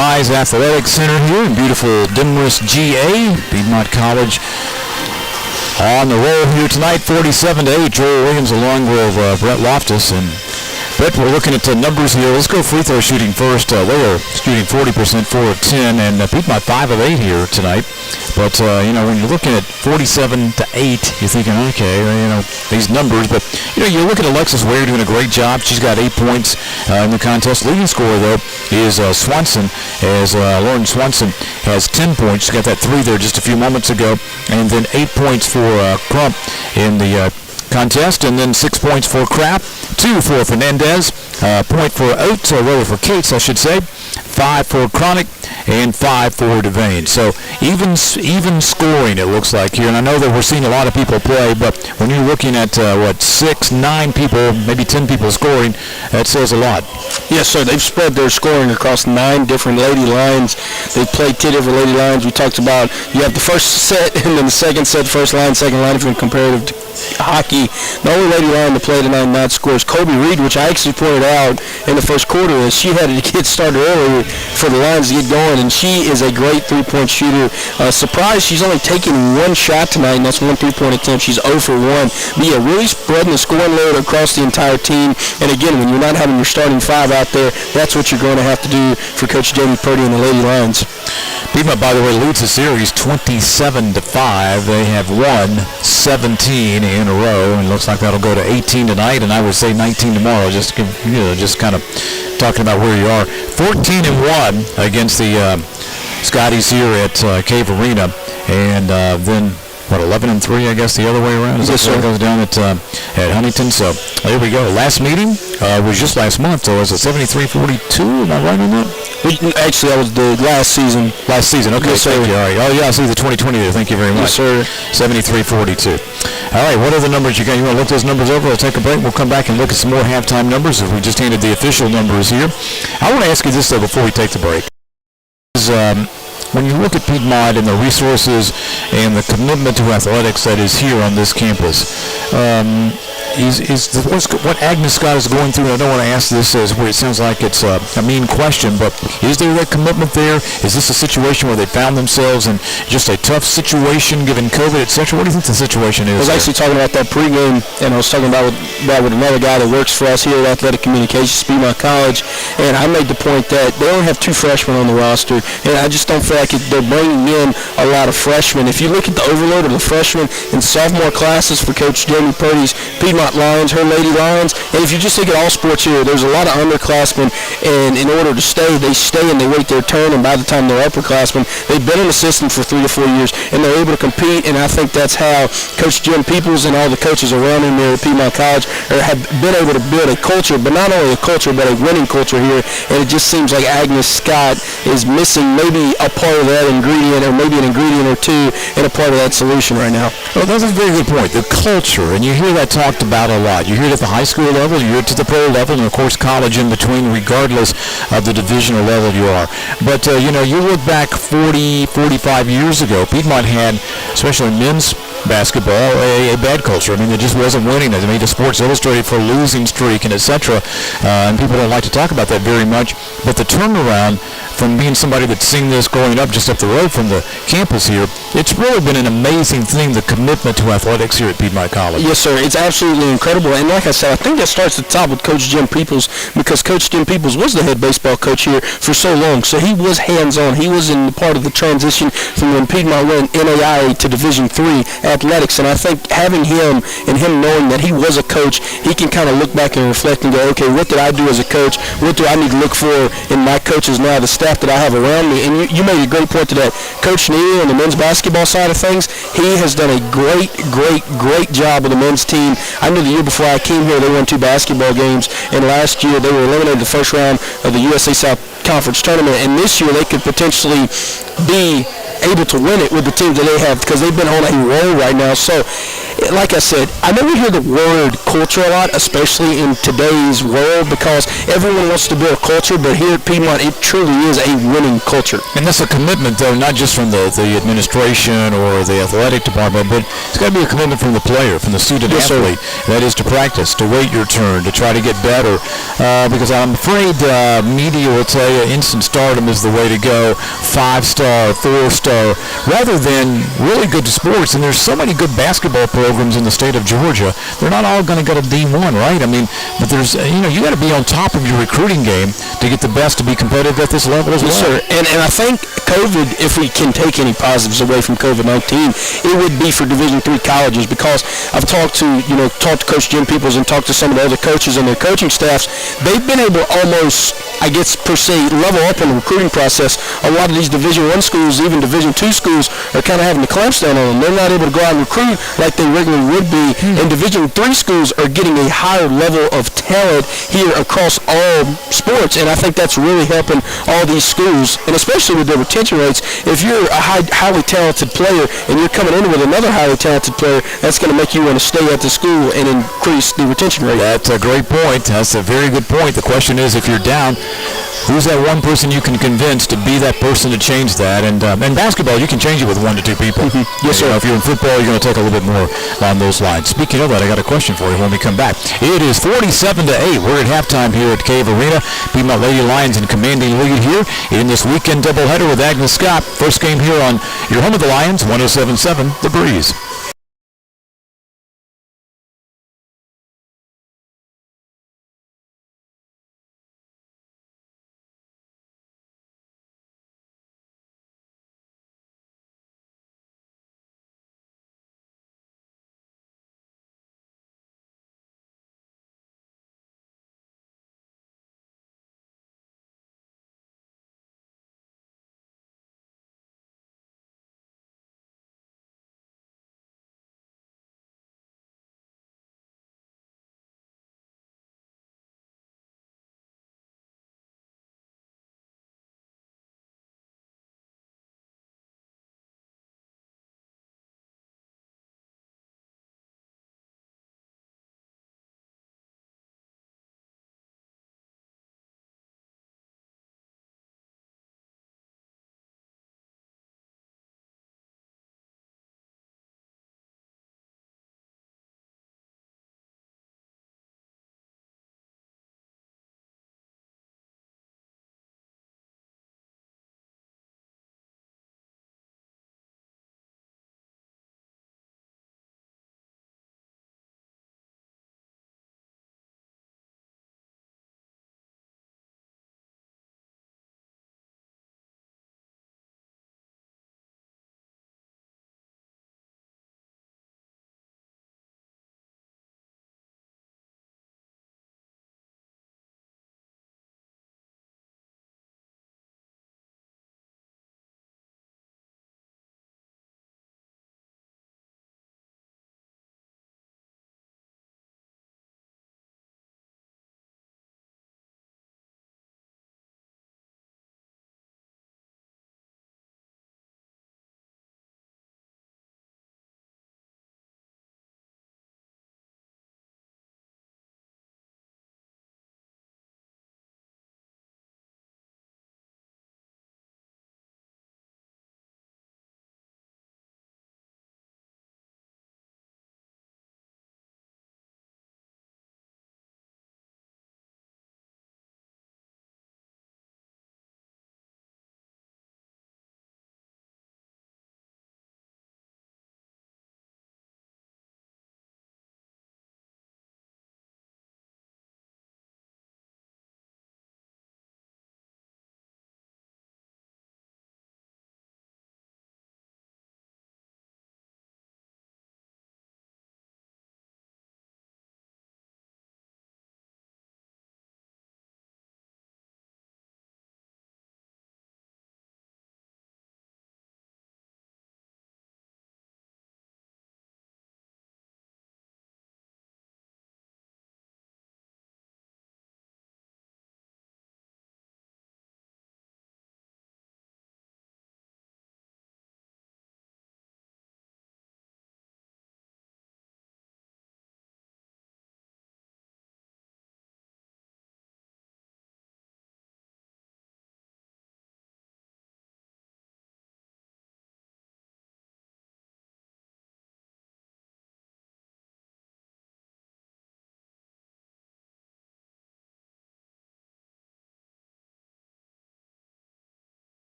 Mize Athletic Center here in beautiful Demorest, GA. Piedmont College on the roll here tonight, 47-8. Joel Williams along with Brett Loftus. And Brett, we're looking at the numbers here. Let's go free throw shooting first. They are shooting 40%, 4 of 10, and Piedmont 5 of 8 here tonight. But, when you're looking at 47-8, you're thinking, okay, these numbers. But, you look at Alexis Ware doing a great job. She's got 8 points in the contest. Leading scorer, though, is Swanson, as Lauren Swanson has 10 points. She got that 3 there just a few moments ago. And then 8 points for Crump in the contest, and then 6 points for Kraft, 2 for Fernandez, point for Oates, or rather for Cates, I should say, 5 for Chronic, and 5 for Devane. So even scoring, it looks like here. And I know that we're seeing a lot of people play, but when you're looking at, 6, 9 people, maybe 10 people scoring, that says a lot. Yes, sir. They've spread their scoring across 9 different lady lines. They've played 10 different lady lines. We talked about you have the first set and then the second set, first line, second line, if you're comparative to hockey. The only lady line to play tonight not score is Kobe Reed, which I actually pointed out in the first quarter is she had to get started earlier for the lines to get going, and she is a great three-point shooter. Surprised she's only taken 1 shot tonight, and that's 1 3-point attempt. She's 0 for 1. But yeah, really spreading the scoring load across the entire team. And again, when you're not having your starting 5 out there, that's what you're going to have to do for Coach Jamie Purdy and the Lady Lions. Piedmont, by the way, leads the series 27-5. They have won 17 in a row, and it looks like that'll go to 18 tonight, and I would say 19 tomorrow. Just kind of talking about where you are. 14-1 against the Scotties here at Cave Arena, and then 11-3, I guess, the other way around. Yes, sir. It goes down at Huntington. So there we go. Last meeting was just last month. So was it 73-42? Am I right on that? Actually, that was the last season. Last season. Okay, yes, thank you. All right. Oh, yeah, I see the 2020 there. Thank you very much. Yes, sir. 73-42. All right, what are the numbers you got? You want to look those numbers over? We'll take a break. We'll come back and look at some more halftime numbers. We just handed the official numbers here. I want to ask you this, though, before we take the break. When you look at Piedmont and the resources and the commitment to athletics that is here on this campus, what Agnes Scott is going through, and I don't want to ask this as where it sounds like it's a mean question, but is there that commitment there? Is this a situation where they found themselves in just a tough situation given COVID, etc.? What do you think the situation is? I was actually talking about that pregame, and I was talking about that with another guy that works for us here at Athletic Communications, Piedmont College, and I made the point that they only have 2 freshmen on the roster, and I just don't feel like they're bringing in a lot of freshmen. If you look at the overload of the freshmen and sophomore classes for Coach Jamie Purdy's Piedmont Lions, her Lady Lions, and if you just look at all sports here, there's a lot of underclassmen, and in order to stay, they stay and they wait their turn, and by the time they're upperclassmen, they've been in the system for 3 to 4 years, and they're able to compete, and I think that's how Coach Jim Peoples and all the coaches around him there at Piedmont College have been able to build a culture, but not only a culture, but a winning culture here, and it just seems like Agnes Scott is missing maybe a part of that ingredient, or maybe an ingredient or 2 in a part of that solution right now. Well, that's a very good point. The culture, and you hear that talked about a lot. You hear it at the high school level, you hear it to the pro level, and of course college in between, regardless of the divisional level you are. But, you look back 40, 45 years ago, Piedmont had, especially men's basketball, a bad culture. I mean, it just wasn't winning. They made the Sports Illustrated for a losing streak and etc. And people don't like to talk about that very much. But the turnaround from being somebody that's seen this growing up just up the road from the campus here, it's really been an amazing thing, the commitment to athletics here at Piedmont College. Yes, sir. It's absolutely incredible. And like I said, I think that starts at the top with Coach Jim Peoples, because Coach Jim Peoples was the head baseball coach here for so long. So he was hands-on. He was in part of the transition from when Piedmont went NAIA to Division III athletics. And I think having him and him knowing that he was a coach, he can kind of look back and reflect and go, okay, what did I do as a coach? What do I need to look for in my coaches now, the staff that I have around me? And you made a great point to that. Coach Neal on the men's basketball side of things, he has done a great job with the men's team. I knew the year before I came here, they won 2 basketball games, and last year they were eliminated the first round of the USA South Conference tournament, and this year they could potentially be able to win it with the team that they have, because they've been on a roll right now. So, like I said, I never hear the word culture a lot, especially in today's world, because everyone wants to build culture, but here at Piedmont, it truly is a winning culture. And that's a commitment, though, not just from the administration or the athletic department, but it's got to be a commitment from the player, from the student athlete. That is to practice, to wait your turn, to try to get better. Because I'm afraid media will tell you instant stardom is the way to go, 5-star, 4-star, rather than really good sports. And there's so many good basketball programs in the state of Georgia. They're not all going to get a D1, right? I mean, but there's, you got to be on top of your recruiting game to get the best to be competitive at this level as well. Yes, sir. And I think COVID, if we can take any positives away from COVID-19, it would be for Division III colleges, because I've talked to Coach Jim Peoples and talked to some of the other coaches and their coaching staffs. They've been able to almost, I guess, per se, level up in the recruiting process. A lot of these Division I schools, even Division II schools, are kind of having the clamps down on them. They're not able to go out and recruit like they regularly would be. And Division III schools are getting a higher level of talent here across all sports, and I think that's really helping all these schools, and especially with their retention rates. If you're a highly talented player and you're coming in with another highly talented player, that's going to make you want to stay at the school and increase the retention rate. That's a great point. That's a very good point. The question is, if you're down, who's that one person you can convince to be that person to change that? And basketball, you can change it with 1 to 2 people. Yes, sir. If you're in football, you're going to take a little bit more on those lines. Speaking of that, I got a question for you when we come back. It is 47-8. We're at halftime here at Cave Arena. Piedmont Lady Lions in commanding lead here in this weekend doubleheader with Agnes Scott. First game here on your home of the Lions, 107.7 The Breeze.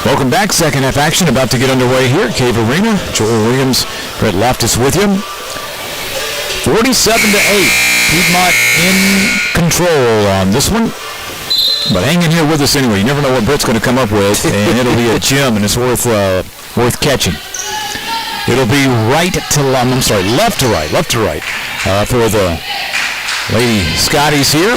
Welcome back. Second half action about to get underway here at Cave Arena. Joel Williams, Brett Loftus with you. 47-8. Piedmont in control on this one. But hang in here with us anyway. You never know what Brett's going to come up with, and it'll be a gem, and it's worth catching. It'll be left to right for the Lady Scotties here.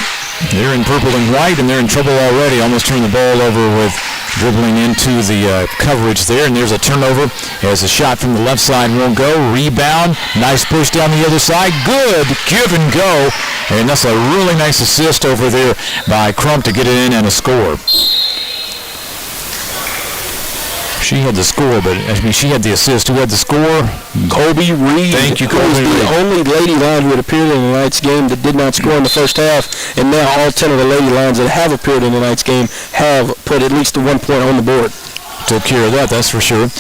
They're in purple and white, and they're in trouble already. Almost turned the ball over with dribbling into the coverage there, and there's a turnover as a shot from the left side won't go. Rebound, nice push down the other side. Good give and go, and that's a really nice assist over there by Crump to get it in and a score. She had the score, but she had the assist. Who had the score? Colby Reed. Thank you, Colby Reed. The only Lady Lion who had appeared in tonight's game that did not score in the first half, and now all 10 of the Lady Lions that have appeared in tonight's game have put at least 1 point on the board. Took care of that, that's for sure.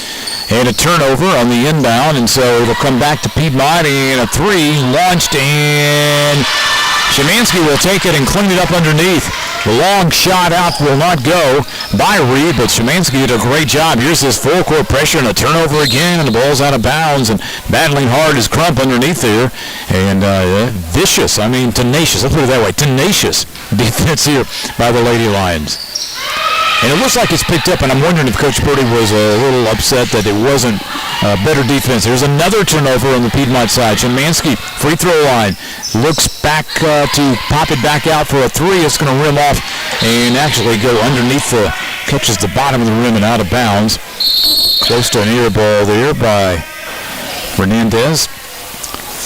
And a turnover on the inbound, and so it'll come back to Piedmont, and a three launched, and Szymanski will take it and clean it up underneath. The long shot out will not go by Reed, but Szymanski did a great job. Here's this full court pressure and a turnover again, and the ball's out of bounds, and battling hard is Crump underneath there. And vicious, tenacious, let's put it that way, tenacious defense here by the Lady Lions. And it looks like it's picked up, and I'm wondering if Coach Purdy was a little upset that it wasn't better defense. There's another turnover on the Piedmont side. Szymanski, free throw line, looks back to pop it back out for a three. It's going to rim off and actually go underneath catches the bottom of the rim and out of bounds. Close to an air ball there by Fernandez.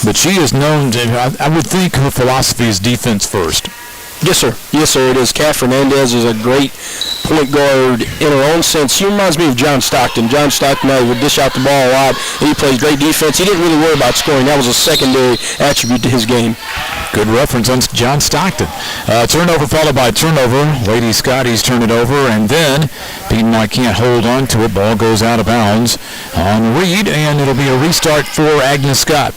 But she is known to, I would think her philosophy is defense first. Yes, sir. Yes, sir, it is. Kat Fernandez is a great point guard in her own sense. She reminds me of John Stockton. John Stockton would dish out the ball a lot, and he plays great defense. He didn't really worry about scoring. That was a secondary attribute to his game. Good reference on John Stockton. Turnover followed by turnover. Lady Scotties turn it over, and then Piedmont can't hold on to it. Ball goes out of bounds on Reed, and it'll be a restart for Agnes Scott.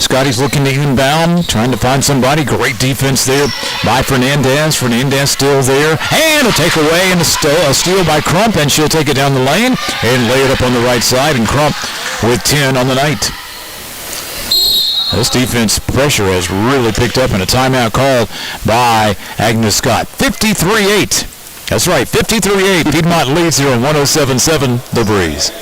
Scotty's looking to inbound, trying to find somebody. Great defense there by Fernandez. Fernandez still there. And a takeaway and a steal by Crump, and she'll take it down the lane and lay it up on the right side, and Crump with 10 on the night. This defense pressure has really picked up, and a timeout called by Agnes Scott. 53-8. That's right, 53-8. Piedmont leads here on 107.7 The Breeze.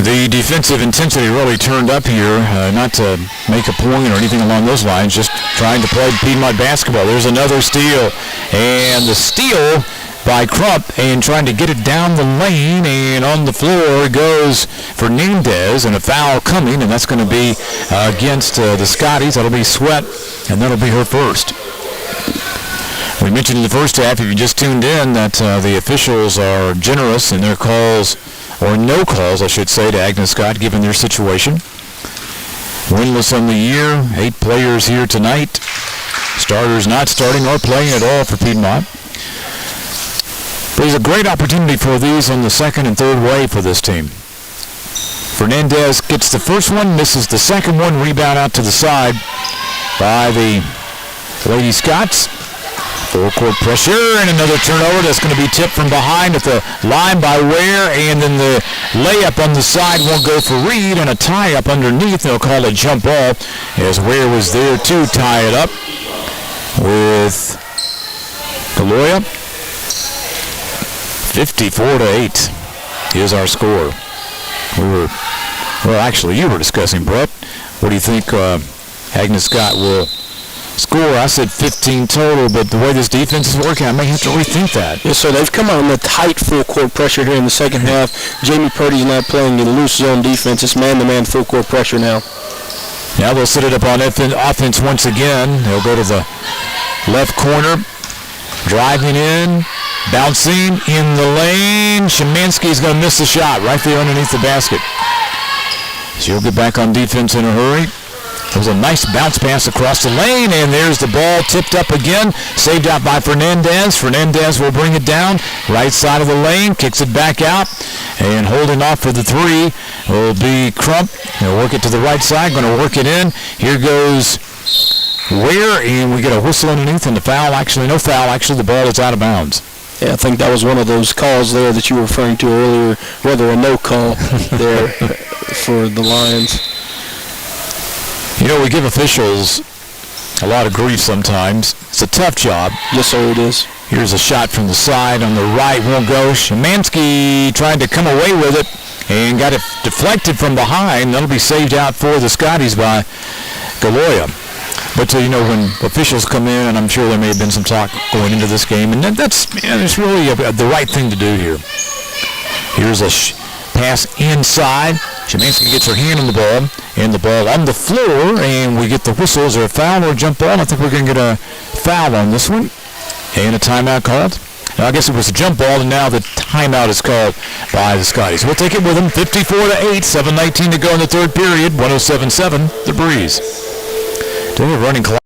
The defensive intensity really turned up here, not to make a point or anything along those lines, just trying to play Piedmont basketball. There's another steal, and the steal by Crump, and trying to get it down the lane, and on the floor goes Fernandez, and a foul coming, and that's going to be against the Scotties. That'll be Sweat, and that'll be her first. We mentioned in the first half, if you just tuned in, that the officials are generous in their calls, or no calls, I should say, to Agnes Scott, given their situation. Winless on the year, 8 players here tonight. Starters not starting or playing at all for Piedmont. There's a great opportunity for these on the second and third wave for this team. Fernandez gets the first one, misses the second one, rebound out to the side by the Lady Scots. Full court pressure, and another turnover that's going to be tipped from behind at the line by Ware, and then the layup on the side won't go for Reed, and a tie up underneath. They'll call it jump ball as Ware was there to tie it up with Galoya. 54-8 is our score. You were discussing, Brett. What do you think Agnes Scott will score? I said 15 total, but the way this defense is working, I may have to rethink that. Yes, so they've come out in a tight full court pressure here in the second half. Jamie Purdy's not playing in loose zone defense. It's man-to-man full court pressure now. Now they'll set it up on offense once again. They'll go to the left corner. Driving in. Bouncing in the lane. Szymanski's going to miss the shot right there underneath the basket. She'll get back on defense in a hurry. It was a nice bounce pass across the lane, and there's the ball tipped up again. Saved out by Fernandez. Fernandez will bring it down. Right side of the lane. Kicks it back out. And holding off for the three will be Crump. He'll work it to the right side. Going to work it in. Here goes Ware, and we get a whistle underneath, and the foul. Actually, no foul. Actually, the ball is out of bounds. Yeah, I think that was one of those calls there that you were referring to earlier, rather a no call there for the Lions. You know, we give officials a lot of grief sometimes. It's a tough job. Yes, sir, it is. Here's a shot from the side on the right. Won't go. Szymanski tried to come away with it and got it deflected from behind. That'll be saved out for the Scotties by Galoya. But, you know, when officials come in, and I'm sure there may have been some talk going into this game, and it's really the right thing to do here. Here's a pass inside. Szymanski gets her hand on the ball, and the ball on the floor, and we get the whistles or a foul or a jump ball. I think we're going to get a foul on this one, and a timeout called. Now, I guess it was a jump ball, and now the timeout is called by the Scotties. We'll take it with them, 54-8, 7:19 to go in the third period, 107-7, The Breeze. They're running clock.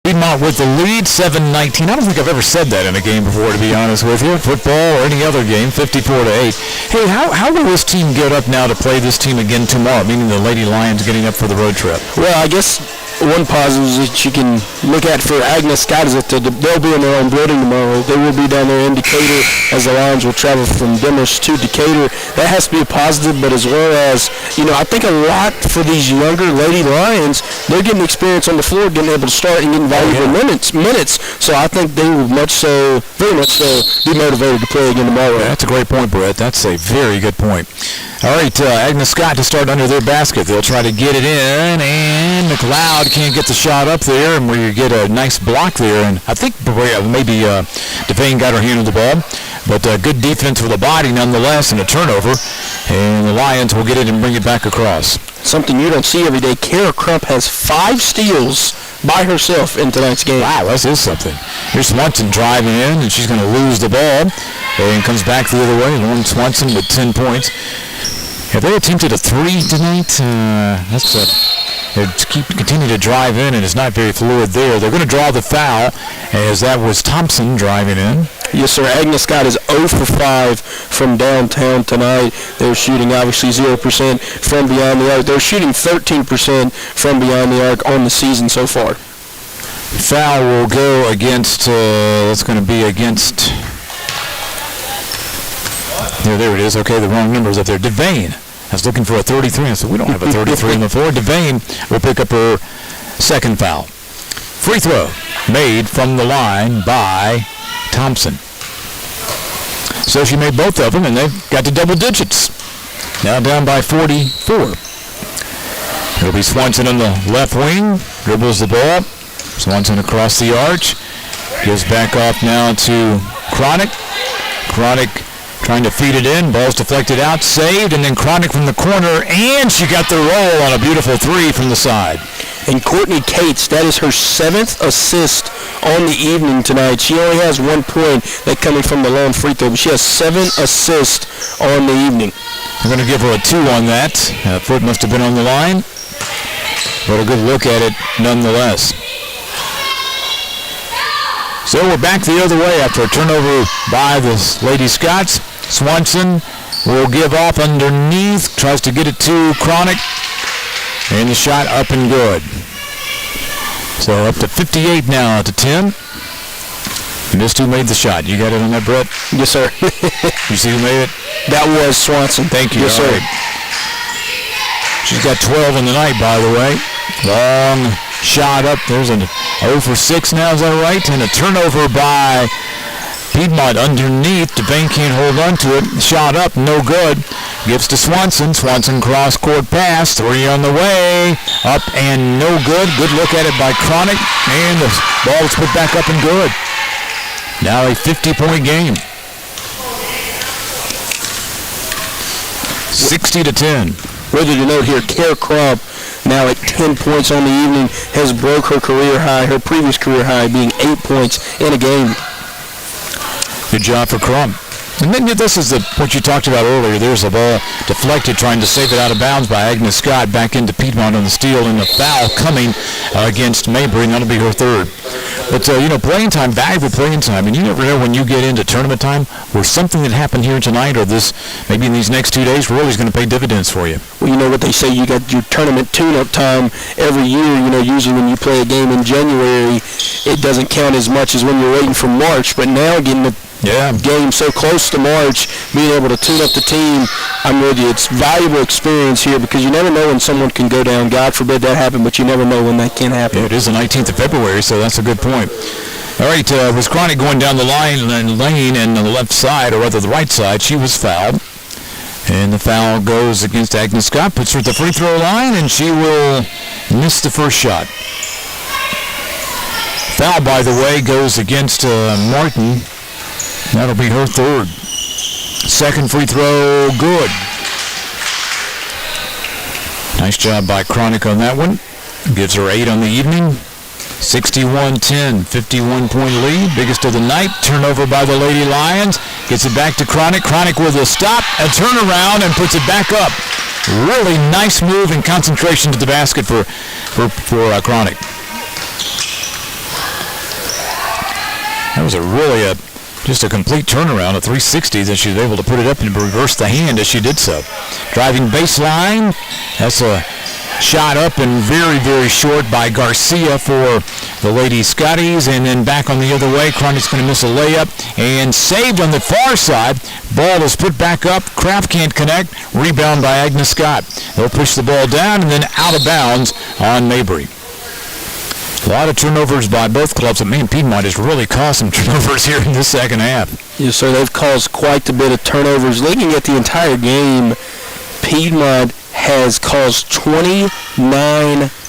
Piedmont with the lead, 7-19. I don't think I've ever said that in a game before, to be honest with you. Football or any other game, 54-8. Hey, how will this team get up now to play this team again tomorrow, meaning the Lady Lions getting up for the road trip? Well, I guess one positive that you can look at for Agnes Scott is that they'll be in their own building tomorrow. They will be down there in Decatur as the Lions will travel from Demers to Decatur. That has to be a positive, but as well as, you know, I think a lot for these younger Lady Lions, they're getting experience on the floor, getting able to start and getting valuable minutes. So I think they will very much so, be motivated to play again tomorrow. Yeah, that's a great point, Brett. That's a very good point. All right, Agnes Scott to start under their basket. They'll try to get it in, and McLeod can't get the shot up there, and we get a nice block there. And I think maybe Devane got her hand on the ball, but good defense with a body nonetheless, and a turnover. And the Lions will get it and bring it back across. Something you don't see every day. Kara Crump has 5 steals by herself in tonight's game. Wow, that is something. Here's Swanson driving in, and she's going to lose the ball, and comes back the other way. Lauren Swanson with 10 points. Have they attempted a 3 tonight? They continue to drive in, and it's not very fluid there. They're going to draw the foul, as that was Thompson driving in. Yes, sir. Agnes Scott is 0 for 5 from downtown tonight. They're shooting, obviously, 0% from beyond the arc. They're shooting 13% from beyond the arc on the season so far. Foul will go against, that's going to be against, there it is. Okay, the wrong number is up there. Devane. I was looking for a 33, and I said, we don't have a 33 on the floor. Devane will pick up her second foul. Free throw made from the line by Thompson. So she made both of them, and they've got to double digits. Now down by 44. It'll be Swanson on the left wing. Dribbles the ball. Swanson across the arch. Gives back off now to Cronick. Cronick trying to feed it in. Ball's deflected out. Saved. And then Cronick from the corner. And she got the roll on a beautiful 3 from the side. And Courtney Cates, that is her 7th assist on the evening tonight. She only has 1 point that coming from the lone free throw, but she has 7 assists on the evening. We're going to give her a 2 on that. Foot must have been on the line. But a good look at it nonetheless. So we're back the other way after a turnover by the Lady Scots. Swanson will give off underneath, tries to get it to Cronick, and the shot up and good. So up to 58 now to 10. Missed who made the shot. You got it on that, Brett? Yes, sir. You see who made it? That was Swanson. Thank you. Yes, All sir. right. She's got 12 in the night, by the way. Long shot up. There's an 0 for 6 now, is that right? And a turnover by Piedmont underneath. DeVane can't hold on to it. Shot up, no good. Gives to Swanson. Swanson cross-court pass. 3 on the way. Up and no good. Good look at it by Cronic. And the ball is put back up and good. Now a 50-point game. 60-10. Whether to note here, Kara Crump, now at 10 points on the evening, has broke her career high, her previous career high being 8 points in a game. Good job for Crump. And then this is what you talked about earlier. There's a ball deflected, trying to save it out of bounds by Agnes Scott. Back into Piedmont on the steal, and the foul coming against Mabry, and that'll be her third. But, playing time, valuable playing time. And you never know when you get into tournament time where something that happened here tonight or maybe in these next 2 days really is going to pay dividends for you. Well, you know what they say, you got your tournament tune-up time every year. Usually when you play a game in January, it doesn't count as much as when you're waiting for March. But now getting the game so close to March, being able to tune up the team, I'm with you. It's valuable experience here because you never know when someone can go down. God forbid that happen, but you never know when that can happen. Yeah, it is the 19th of February, so that's a good point. All right, was Cronic going down the lane and on the left side, or rather the right side, she was fouled. And the foul goes against Agnes Scott, puts her at the free throw line, and she will miss the first shot. Foul, by the way, goes against Martin. That'll be her third. Second free throw, good. Nice job by Cronic on that one. Gives her 8 on the evening. 61-10, 51-point lead. Biggest of the night. Turnover by the Lady Lions. Gets it back to Cronic. Cronic with a stop, a turnaround, and puts it back up. Really nice move and concentration to the basket for Cronic. That was just a complete turnaround, a 360, that she was able to put it up and reverse the hand as she did so. Driving baseline, that's a shot up and very, very short by Garcia for the Lady Scotties, and then back on the other way. Cronic's going to miss a layup, and saved on the far side. Ball is put back up. Kraft can't connect. Rebound by Agnes Scott. They'll push the ball down and then out of bounds on Mabry. A lot of turnovers by both clubs. Piedmont has really caused some turnovers here in the second half. Yes, sir. They've caused quite a bit of turnovers. Looking at the entire game, Piedmont has caused 29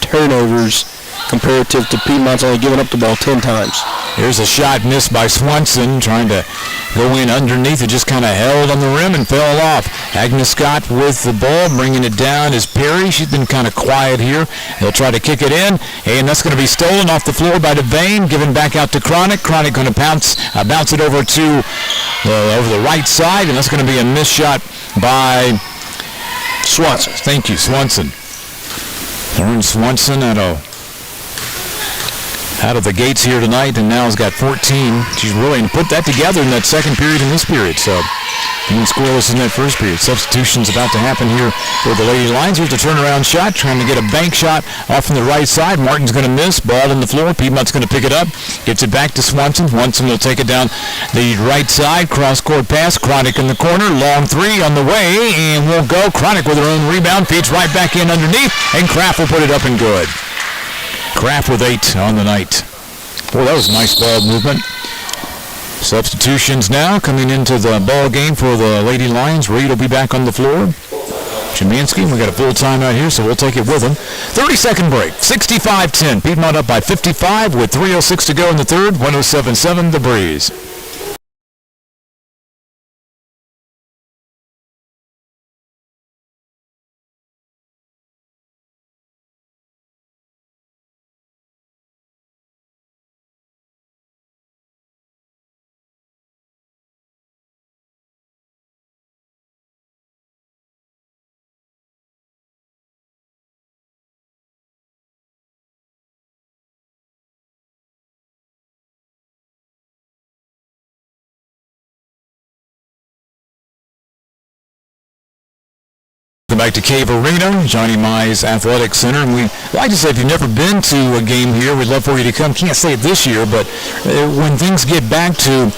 turnovers comparative to Piedmont's only giving up the ball 10 times. Here's a shot missed by Swanson, trying to go in underneath. It just kind of held on the rim and fell off. Agnes Scott with the ball, bringing it down is Perry. She's been kind of quiet here. They'll try to kick it in, and that's going to be stolen off the floor by DeVane, given back out to Cronic. Cronic going to bounce it over to over the right side, and that's going to be a missed shot by Swanson. Thank you, Swanson. Lauren Swanson out of the gates here tonight, and now has got 14. She's really put that together in that second period and this period, so being scoreless in that first period. Substitution's about to happen here for the Lady Lions. Here's a turnaround shot, trying to get a bank shot off from the right side. Martin's going to miss. Ball on the floor. Piedmont's going to pick it up. Gets it back to Swanson. Swanson will take it down the right side. Cross-court pass. Cronic in the corner. Long three on the way, and we'll go. Cronic with her own rebound. Feeds right back in underneath, and Kraft will put it up and good. Kraft with 8 on the night. Boy, that was nice ball movement. Substitutions now coming into the ball game for the Lady Lions. Reed will be back on the floor. Chemansky, we got a full timeout here, so we'll take it with him. 30-second break. 65-10. Piedmont up by 55 with 3:06 to go in the third. 107.7 The Breeze. back to Cave Arena, Johnny Mize Athletic Center. And we'd like to say, if you've never been to a game here, we'd love for you to come. Can't say it this year, but when things get back to,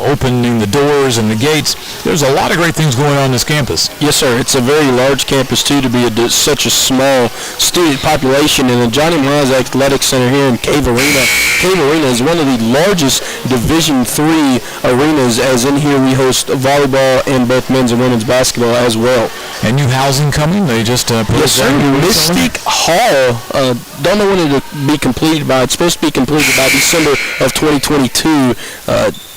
opening the doors and the gates, there's a lot of great things going on this campus. Yes, sir. It's a very large campus, too, to be such a small student population. And the Johnny Mize Athletic Center here in Cave Arena. Cave Arena is one of the largest Division III arenas, as in here we host volleyball and both men's and women's basketball as well. And new housing coming? They just put yes, sir. Mystic Hall. Don't know when it'll be completed by. It's supposed to be completed by December of 2022.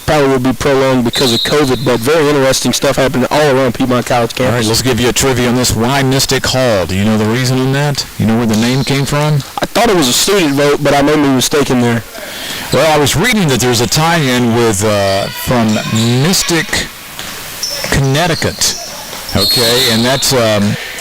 Probably will be prolonged because of COVID, but very interesting stuff happening all around Piedmont College campus. All right, let's give you a trivia on this. Why Mystic Hall? Do you know the reason on that? You know where the name came from? I thought it was a student vote, but I may be mistaken there. Well, I was reading that there's a tie-in with from Mystic, Connecticut. Okay, and that's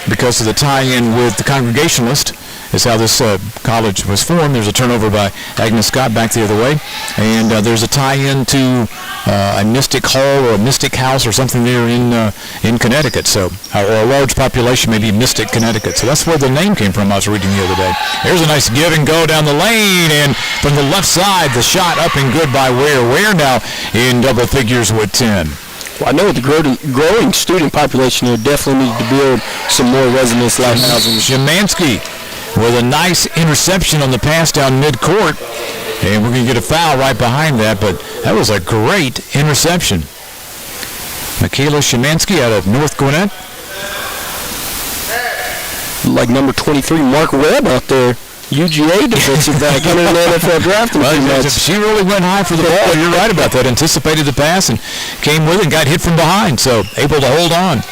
because of the tie-in with the Congregationalist is how this college was formed. There's a turnover by Agnes Scott back the other way, and there's a tie-in to a Mystic Hall or a Mystic House or something there in Connecticut. So, or a large population, maybe Mystic, Connecticut. So that's where the name came from. I was reading the other day. There's a nice give and go down the lane, and from the left side, the shot up and good by Ware. Ware now in double figures with 10. Well, I know with the growing student population, they definitely need to build some more residence like housing. Szymanski with a nice interception on the pass down midcourt, and we're going to get a foul right behind that, but that was a great interception. Michaela Szymanski out of North Gwinnett. Like number 23, Mark Webb out there. UGA defensive back under the NFL draft. She really went high for the ball. You're right about that. Anticipated the pass and came with it and got hit from behind, so able to hold on.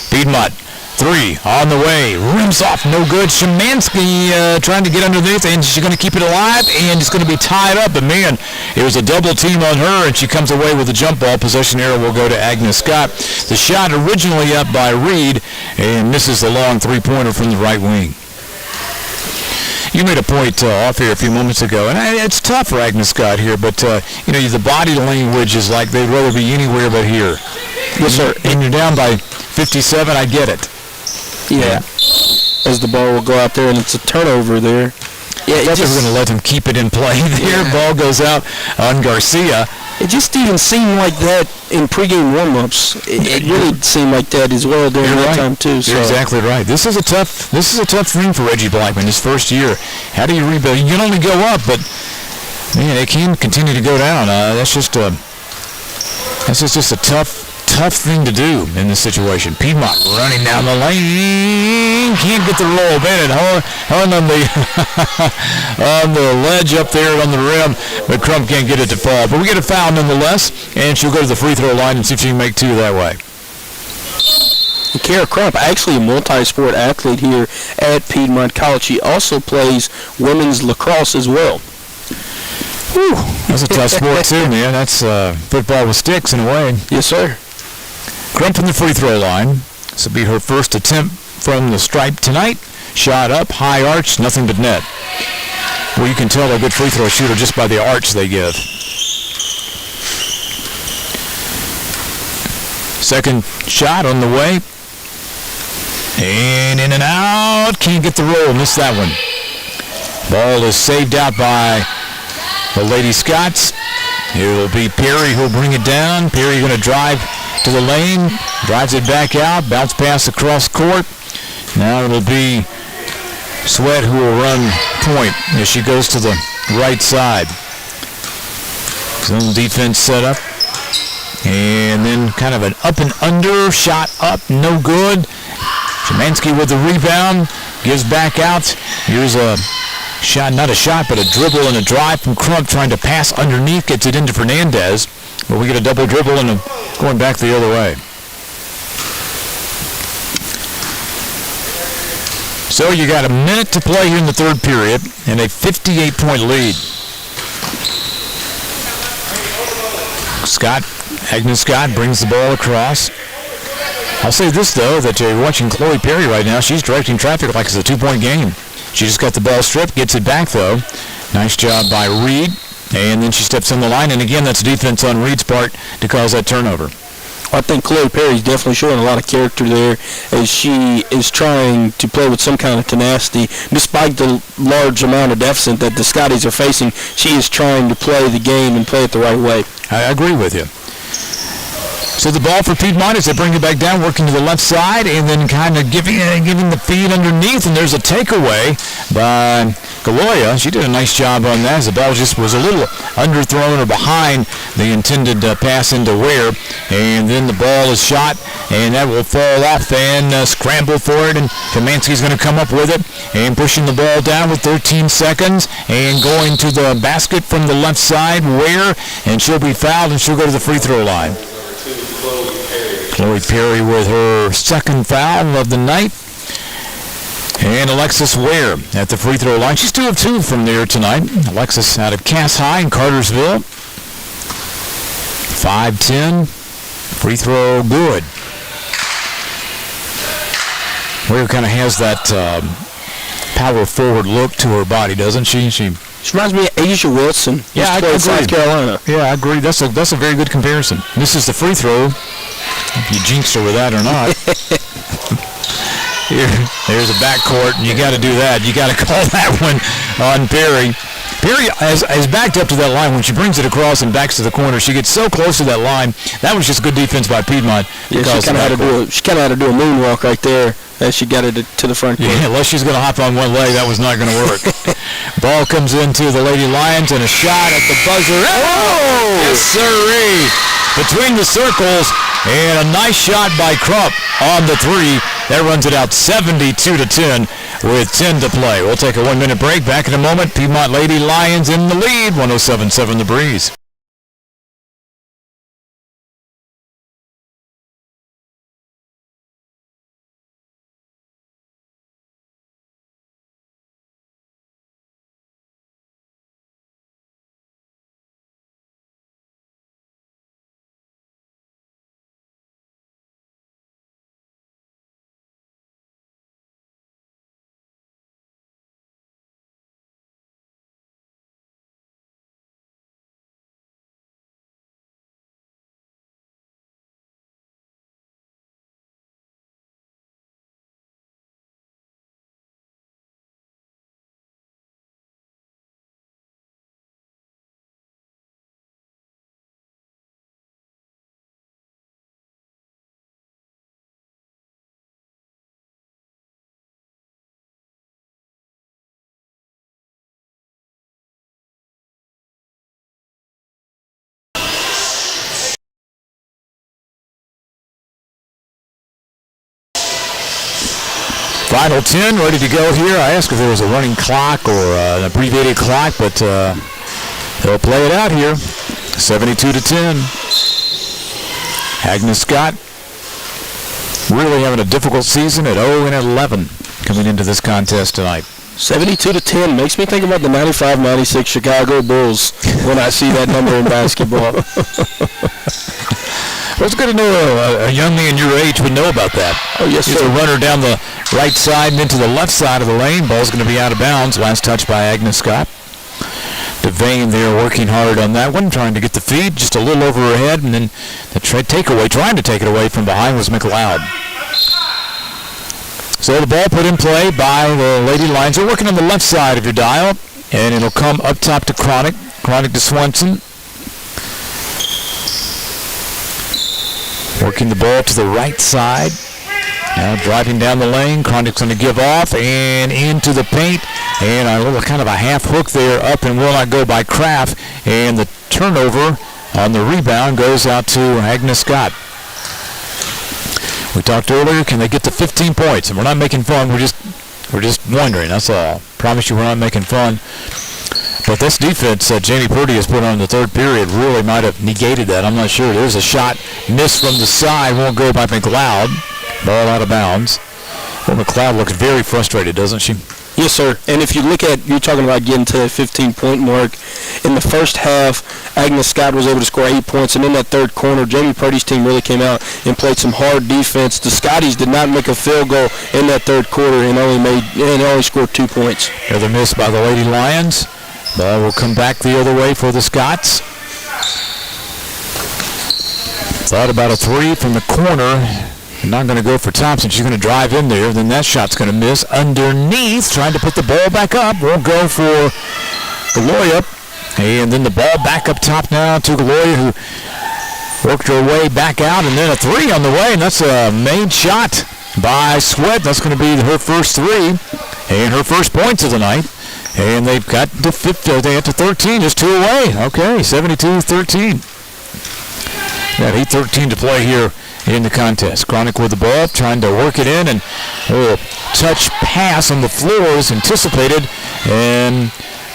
Piedmont, 3 on the way. Rims off, no good. Szymanski trying to get underneath, and she's going to keep it alive, and it's going to be tied up. But, man, it was a double team on her, and she comes away with a jump ball. Possession arrow will go to Agnes Scott. The shot originally up by Reed, and misses the long three-pointer from the right wing. You made a point off here a few moments ago, and it's tough for Agnes Scott here, but, the body language is like they'd rather be anywhere but here. Yes, sir. And you're down by 57, I get it. Yeah. As the ball will go out there, and it's a turnover there. Yeah, I thought they were going to let him keep it in play there. Yeah. Ball goes out on Garcia. It just even seemed like that in pregame warm-ups. It really seemed like that as well during that time too. You're exactly right. This is a tough thing for Reggie Blackman his first year. How do you rebuild? You can only go up, but man, it can continue to go down. That's just a tough thing to do in this situation. Piedmont running down the lane, can't get the roll. Bennett on on the ledge up there on the rim, but Crump can't get it to fall. But we get a foul nonetheless, and she'll go to the free throw line and see if she can make 2 that way. Kara Crump, actually a multi-sport athlete here at Piedmont College. She also plays women's lacrosse as well. Whew, that's a tough sport too, man. That's football with sticks in a way. Yes, sir. Crump from the free throw line. This will be her first attempt from the stripe tonight. Shot up, high arch, nothing but net. Well, you can tell a good free throw shooter just by the arch they give. Second shot on the way. And in and out. Can't get the roll. Missed that one. Ball is saved out by the Lady Scots. It will be Perry who'll bring it down. Perry going to drive to the lane. Drives it back out. Bounce pass across court. Now it'll be Sweat who will run point as she goes to the right side. Zone defense set up. And then kind of an up and under. Shot up. No good. Szymanski with the rebound. Gives back out. Here's a shot, not a shot, but a dribble and a drive from Crump trying to pass underneath, gets it into Fernandez. But we get a double dribble and going back the other way. So you got a minute to play here in the third period and a 58-point lead. Agnes Scott brings the ball across. I'll say this, though, that you're watching Chloe Perry right now. She's directing traffic like it's a 2-point game. She just got the ball stripped, gets it back, though. Nice job by Reed. And then she steps on the line, and again, that's defense on Reed's part to cause that turnover. I think Chloe Perry's definitely showing a lot of character there as she is trying to play with some kind of tenacity. Despite the large amount of deficit that the Scotties are facing, she is trying to play the game and play it the right way. I agree with you. So the ball for Piedmont as they bring it back down, working to the left side, and then kind of giving the feed underneath, and there's a takeaway by Galoya. She did a nice job on that as the ball just was a little underthrown or behind the intended pass into Ware, and then the ball is shot, and that will fall off and scramble for it, and Kamansky's going to come up with it, and pushing the ball down with 13 seconds, and going to the basket from the left side, Ware, and she'll be fouled, and she'll go to the free throw line. Chloe Perry with her second foul of the night. And Alexis Ware at the free throw line. She's 2 of 2 from there tonight. Alexis out of Cass High in Cartersville. 5-10. Free throw good. Ware kind of has that power forward look to her body, doesn't she? She reminds me of Asia Wilson. Yeah, I agree. South Carolina. Yeah, I agree. That's a very good comparison. This is the free throw. If you jinxed her with that or not. There's a backcourt, and you got to do that. You got to call that one on Perry. Perry has backed up to that line. When she brings it across and backs to the corner, she gets so close to that line. That was just good defense by Piedmont. Yeah, she kind of had to do a moonwalk right there as she got it to the front court. Yeah, unless she's going to hop on one leg, that was not going to work. Ball comes into the Lady Lions, and a shot at the buzzer. Oh! Yes, sirree! Between the circles, and a nice shot by Crump on the three. That runs it out 72-10 with 10 to play. We'll take a 1-minute break. Back in a moment. Piedmont Lady Lions in the lead. 107.7 The Breeze. Final 10, ready to go here. I asked if there was a running clock or an abbreviated clock, but they'll play it out here. 72-10. Agnes Scott really having a difficult season at 0-11 coming into this contest tonight. 72-10 makes me think about the 95-96 Chicago Bulls when I see that number in basketball. Well, it's good to know a young man your age would know about that. Oh, yes, sir. He's a runner down the right side and into the left side of the lane. Ball's going to be out of bounds. Last touch by Agnes Scott. Devane there working hard on that one, trying to get the feed just a little over her head, and then the takeaway, trying to take it away from behind was McLeod. So the ball put in play by the Lady Lions. They're working on the left side of your dial, and it'll come up top to Chronic. Chronic to Swenson. Working the ball to the right side. Now driving down the lane. Chronic's going to give off and into the paint. And a little kind of a half hook there up and will not go by Kraft. And the turnover on the rebound goes out to Agnes Scott. We talked earlier, can they get to 15 points? And we're not making fun. We're just wondering. That's all. Promise you we're not making fun. But this defense that Jamie Purdy has put on in the third period really might have negated that. I'm not sure. There's a shot missed from the side. Won't go by McLeod. Ball out of bounds. Well, McLeod looks very frustrated, doesn't she? Yes, sir. And if you look at, you're talking about getting to that 15-point mark. In the first half, Agnes Scott was able to score 8 points. And in that third quarter, Jamie Purdy's team really came out and played some hard defense. The Scotties did not make a field goal in that third quarter and only scored 2 points. Another miss by the Lady Lions. Ball will come back the other way for the Scots. Thought about a three from the corner. Not going to go for Thompson. She's going to drive in there. Then that shot's going to miss. Underneath, trying to put the ball back up. Won't go for Galoya. And then the ball back up top now to Galoya, who worked her way back out. And then a three on the way. And that's a made shot by Sweat. That's going to be her first three. And her first points of the night. And they've got to 50, they got to 13, just two away. Okay, 72-13. Got 8:13 to play here in the contest. Chronic with the ball, trying to work it in, and a touch pass on the floor is anticipated, and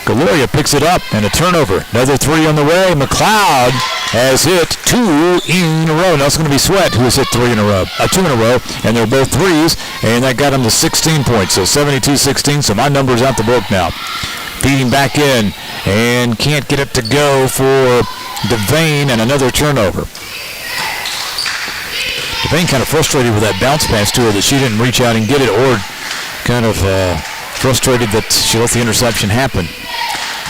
Galoya picks it up, and a turnover. Another three on the way. McLeod has hit two in a row. Now it's going to be Sweat who has hit two in a row, and they're both threes, and that got him to 16 points, so 72-16, so my number's out the book now. Feeding back in, and can't get it to go for Devane, and another turnover. Devane kind of frustrated with that bounce pass to her that she didn't reach out and get it, or kind of frustrated that she let the interception happen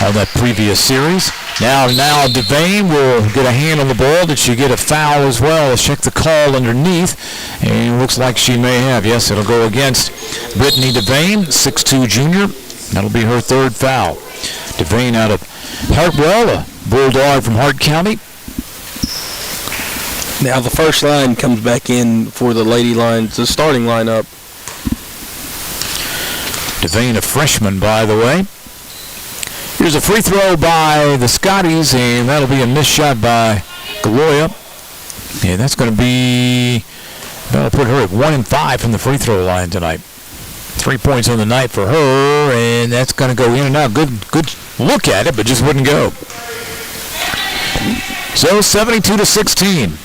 on that previous series. Now Devane will get a hand on the ball. Did she get a foul as well? Let's check the call underneath, and looks like she may have. Yes, it'll go against Brittany Devane, 6'2" junior. That'll be her third foul. Devane out of Hartwell, a Bulldog from Hart County. Now the first line comes back in for the Lady Lions, the starting lineup. Devane, a freshman, by the way. Here's a free throw by the Scotties, and that'll be a missed shot by Galoya. And that's going to be, that'll put her at 1 and 5 from the free throw line tonight. 3 points on the night for her, and that's going to go in and out. Good look at it, but just wouldn't go. So 72-16.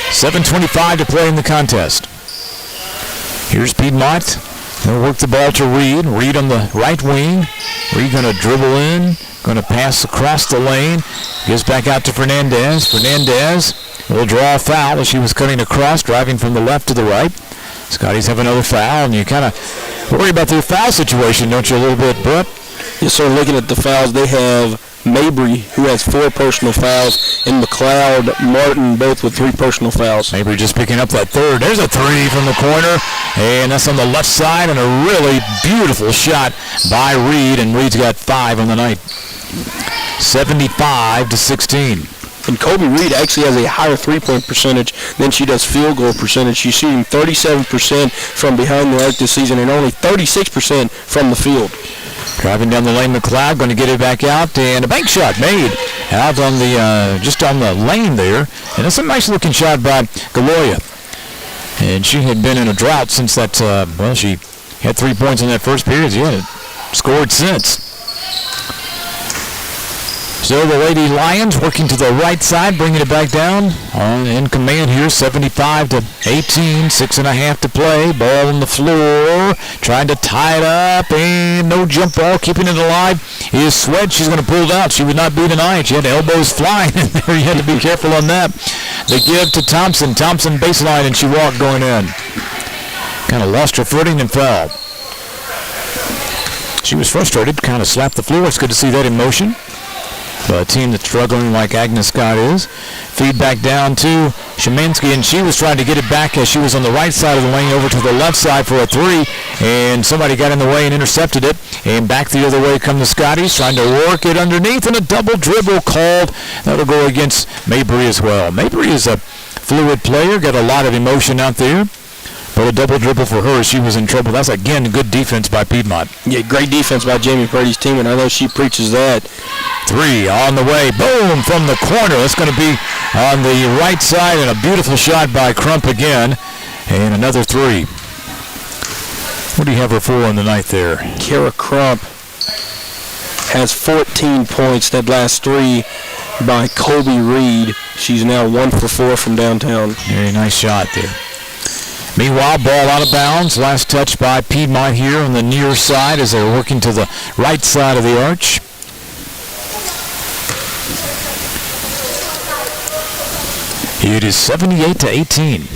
7:25 to play in the contest. Here's Piedmont. They'll work the ball to Reed. Reed on the right wing. Reed going to dribble in. Going to pass across the lane. Gives back out to Fernandez. Fernandez will draw a foul as she was cutting across, driving from the left to the right. Scotties have another foul, and you kind of worry about their foul situation, don't you, a little bit, Brett? Yes, sir. Looking at the fouls, they have Mabry, who has 4 personal fouls, and McLeod, Martin, both with 3 personal fouls. Mabry just picking up that third. There's a three from the corner, and that's on the left side, and a really beautiful shot by Reed, and Reed's got 5 on the night. 75-16. And Kobe Reed actually has a higher three-point percentage than she does field goal percentage. She's shooting 37% from behind the arc this season and only 36% from the field. Driving down the lane, McLeod going to get it back out, and a bank shot made out on the just on the lane there. And it's a nice-looking shot by Galoya. And she had been in a drought since that, she had 3 points in that first period. She hadn't scored since. So the Lady Lions working to the right side, bringing it back down. In command here, 75-18, 6.5 to play. Ball on the floor, trying to tie it up, and no jump ball, keeping it alive is Sweat. She's going to pull it out. She would not be denied. She had elbows flying in there. You had to be careful on that. They give to Thompson. Thompson baseline, and she walked going in. Kind of lost her footing and fell. She was frustrated, kind of slapped the floor. It's good to see that in motion. A team that's struggling like Agnes Scott is. Feed back down to Szymanski, and she was trying to get it back as she was on the right side of the lane over to the left side for a three, and somebody got in the way and intercepted it, and back the other way come the Scotties, trying to work it underneath, and a double dribble called. That'll go against Mabry as well. Mabry is a fluid player, got a lot of emotion out there. But a double dribble for her, she was in trouble. That's, again, good defense by Piedmont. Yeah, great defense by Jamie Brady's team, and I know she preaches that. Three on the way. Boom, from the corner. That's going to be on the right side, and a beautiful shot by Crump again. And another three. What do you have her for on the night there? Kara Crump has 14 points. That last three by Colby Reed. She's now 1 for 4 from downtown. Very nice shot there. Meanwhile, ball out of bounds. Last touch by Piedmont here on the near side as they're working to the right side of the arch. It is 78-18.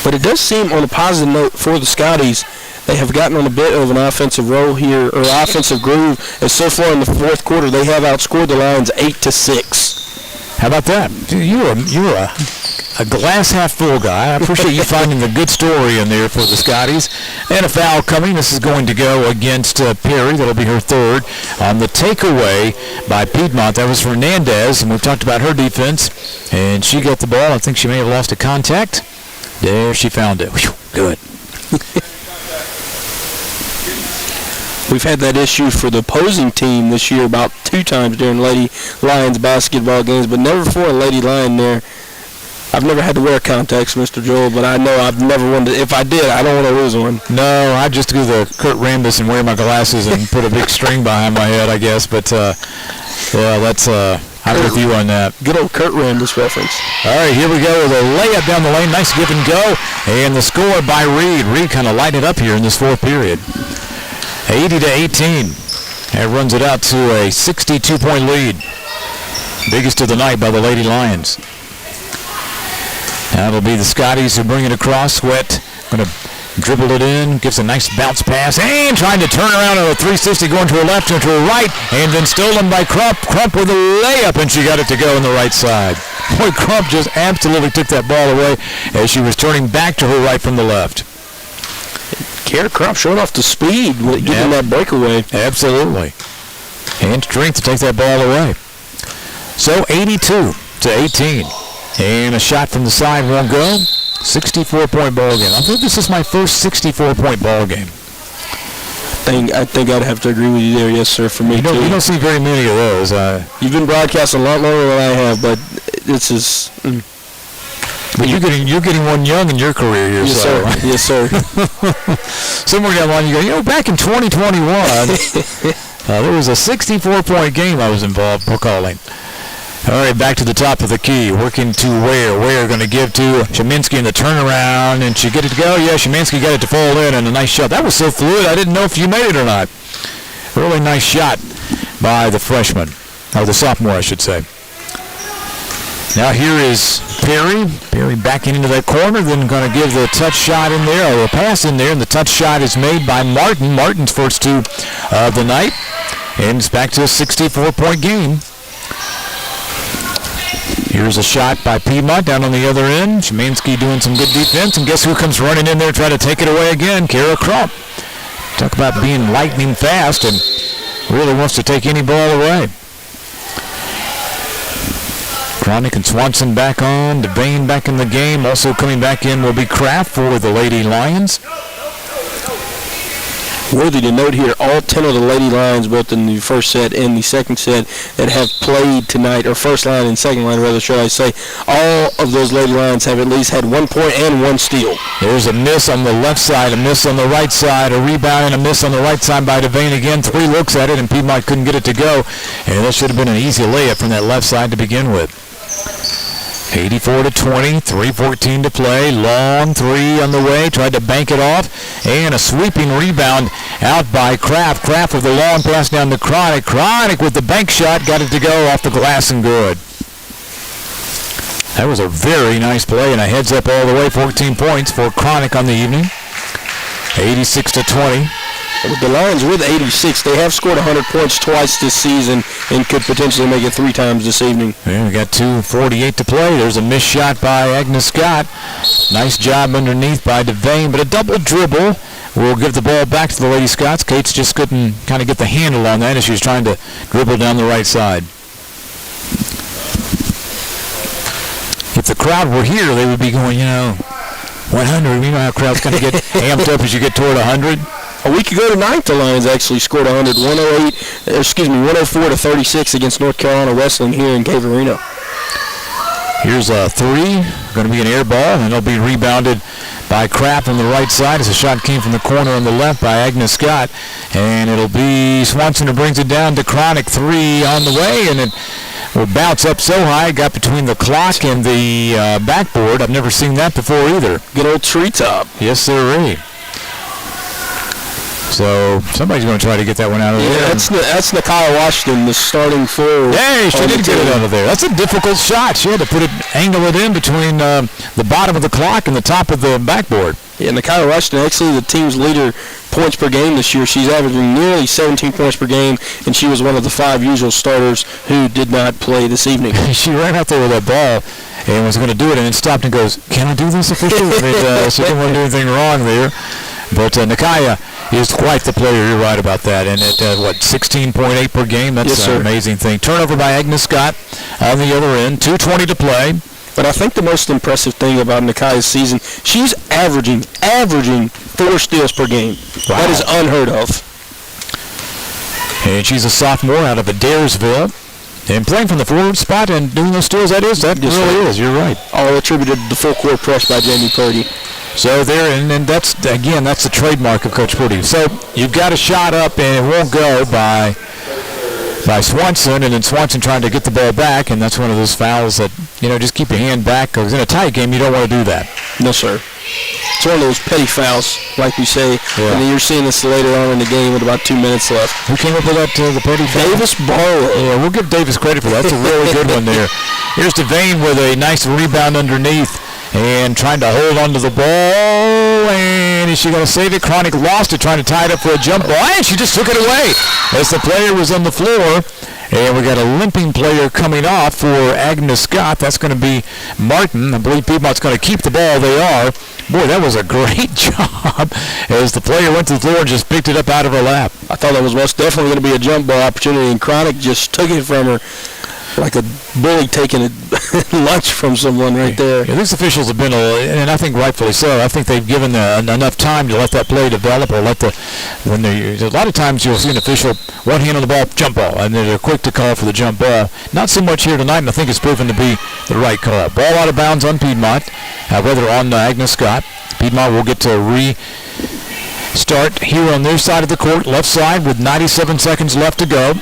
But it does seem, on a positive note for the Scotties, they have gotten on a bit of an offensive roll here, or offensive groove, as so far in the fourth quarter they have outscored the Lions 8-6. How about that? You're a glass half full guy. I appreciate you finding the good story in there for the Scotties. And a foul coming. This is going to go against Perry. That'll be her third. On the takeaway by Piedmont, that was Fernandez, and we've talked about her defense. And she got the ball. I think she may have lost a contact. There, she found it. Whew, good. We've had that issue for the opposing team this year about 2 times during Lady Lions basketball games, but never for a Lady Lion there. I've never had to wear contacts, Mr. Joel, but I know I've never wanted to. If I did, I don't want to lose one. No, I'd just do the Kurt Rambis and wear my glasses and put a big string behind my head, I guess. But, yeah, that's I'm with you on that. Good old Kurt Rambis reference. All right, here we go with a layup down the lane. Nice give and go. And the score by Reed. Reed kind of lighted up here in this fourth period. 80-18. That runs it out to a 62-point lead. Biggest of the night by the Lady Lions. Now it'll be the Scotties who bring it across. Sweat going to dribble it in, gives a nice bounce pass, and trying to turn around on a 360, going to her left and to her right, and then stolen by Crump. Crump with a layup, and she got it to go on the right side. Boy, Crump just absolutely took that ball away as she was turning back to her right from the left. Kara Crump showing off the speed with getting that breakaway. Absolutely. And strength to take that ball away. So 82-18. And a shot from the side won't go. 64-point ball game. I think this is my first 64-point ball game. I think I'd have to agree with you there, yes, sir, for me, too. You don't see very many of those. You've been broadcasting a lot longer than I have, but this is... But you're getting one young in your career here, yes, so. Sir. Yes, sir. Somewhere down the line, you go, back in 2021, there was a 64-point game I was involved for calling. All right, back to the top of the key, working to Ware. Ware going to give to Sheminsky in the turnaround, and she get it to go. Yeah, Sheminsky got it to fall in, and a nice shot. That was so fluid, I didn't know if you made it or not. Really nice shot by the freshman, or the sophomore, I should say. Now here is Perry. Perry backing into that corner, then going to give the touch shot in there, or a pass in there, and the touch shot is made by Martin. Martin's first 2 of the night, and it's back to a 64-point game. Here's a shot by Piedmont down on the other end. Shemansky doing some good defense, and guess who comes running in there trying to take it away again? Kara Crump. Talk about being lightning fast and really wants to take any ball away. Cronic and Swanson back on. Devane back in the game. Also coming back in will be Kraft for the Lady Lions. Worthy to note here, all 10 of the Lady Lions, both in the first set and the second set, that have played tonight, or first line and second line, rather, should I say, all of those Lady Lions have at least had 1 point and 1 steal. There's a miss on the left side, a miss on the right side, a rebound and a miss on the right side by Devane again. 3 looks at it, and Piedmont couldn't get it to go. And that should have been an easy layup from that left side to begin with. 84-20, 3:14 to play. Long 3 on the way. Tried to bank it off. And a sweeping rebound out by Kraft. Kraft with the long pass down to Cronic. Cronic with the bank shot. Got it to go off the glass and good. That was a very nice play and a heads up all the way. 14 points for Cronic on the evening. 86-20. With the Lions with 86, they have scored 100 points twice this season and could potentially make it 3 times this evening. Yeah, we got 2:48 to play. There's a missed shot by Agnes Scott. Nice job underneath by Devane, but a double dribble will give the ball back to the Lady Scots. Cates just couldn't kind of get the handle on that as she was trying to dribble down the right side. If the crowd were here, they would be going, 100. You know how crowds kind of get amped up as you get toward 100. A week ago tonight, the Lions actually scored 104-36 against North Carolina Wesleyan here in Cave Arena. Here's a 3, going to be an air ball, and it'll be rebounded by Kraft on the right side as the shot came from the corner on the left by Agnes Scott, and it'll be Swanson who brings it down to Cronic. 3 on the way, and it will bounce up so high, got between the clock and the backboard. I've never seen that before either. Good old treetop. Yes, sirree. So somebody's going to try to get that one out of there. Yeah, that's Nakia Washington, the starting forward. Hey, she did get it out of there. That's a difficult shot. She had to angle it in between the bottom of the clock and the top of the backboard. Yeah, Nakia Washington, actually the team's leader points per game this year. She's averaging nearly 17 points per game, and she was one of the 5 usual starters who did not play this evening. She ran out there with that ball and was going to do it, and then stopped and goes, "Can I do this, official?" I mean, she didn't want to do anything wrong there. But Nakaya is quite the player. You're right about that. And at, 16.8 per game, that's yes, an amazing thing. Turnover by Agnes Scott on the other end. 2:20 to play. But I think the most impressive thing about Nakaya's season, she's averaging 4 steals per game. Wow. That is unheard of. And she's a sophomore out of Adairsville. And playing from the forward spot and doing those steals, that yes, really is. You're right. All attributed to the full court press by Jamie Purdy. So there, and that's the trademark of Coach Purdy. So you've got a shot up, and it won't go by Swanson, and then Swanson trying to get the ball back, and that's one of those fouls that, just keep your hand back, because in a tight game, you don't want to do that. No, sir. It's one of those petty fouls, like we say, and then you're seeing this later on in the game with about 2 minutes left. Who came up with that, the Purdy foul? Davis Barlow. Yeah, we'll give Davis credit for that. That's a really good one there. Here's Devane with a nice rebound underneath, and trying to hold onto the ball, and is she going to save it? Chronic lost it, trying to tie it up for a jump ball, and she just took it away as the player was on the floor. And we got a limping player coming off for Agnes Scott. That's going to be Martin. I believe Piedmont's going to keep the ball. They are. Boy, that was a great job as the player went to the floor and just picked it up out of her lap. I thought that was most definitely going to be a jump ball opportunity, and Chronic just took it from her like a bully taking a lunch from someone right there. Yeah, these officials have been, and I think rightfully so, I think they've given enough time to let that play develop, or a lot of times you'll see an official, one hand on the ball, jump ball, and they're quick to call for the jump ball. Not so much here tonight, and I think it's proven to be the right call. Ball out of bounds on Piedmont, rather on Agnes Scott. Piedmont will get to restart here on their side of the court, left side, with 97 seconds left to go.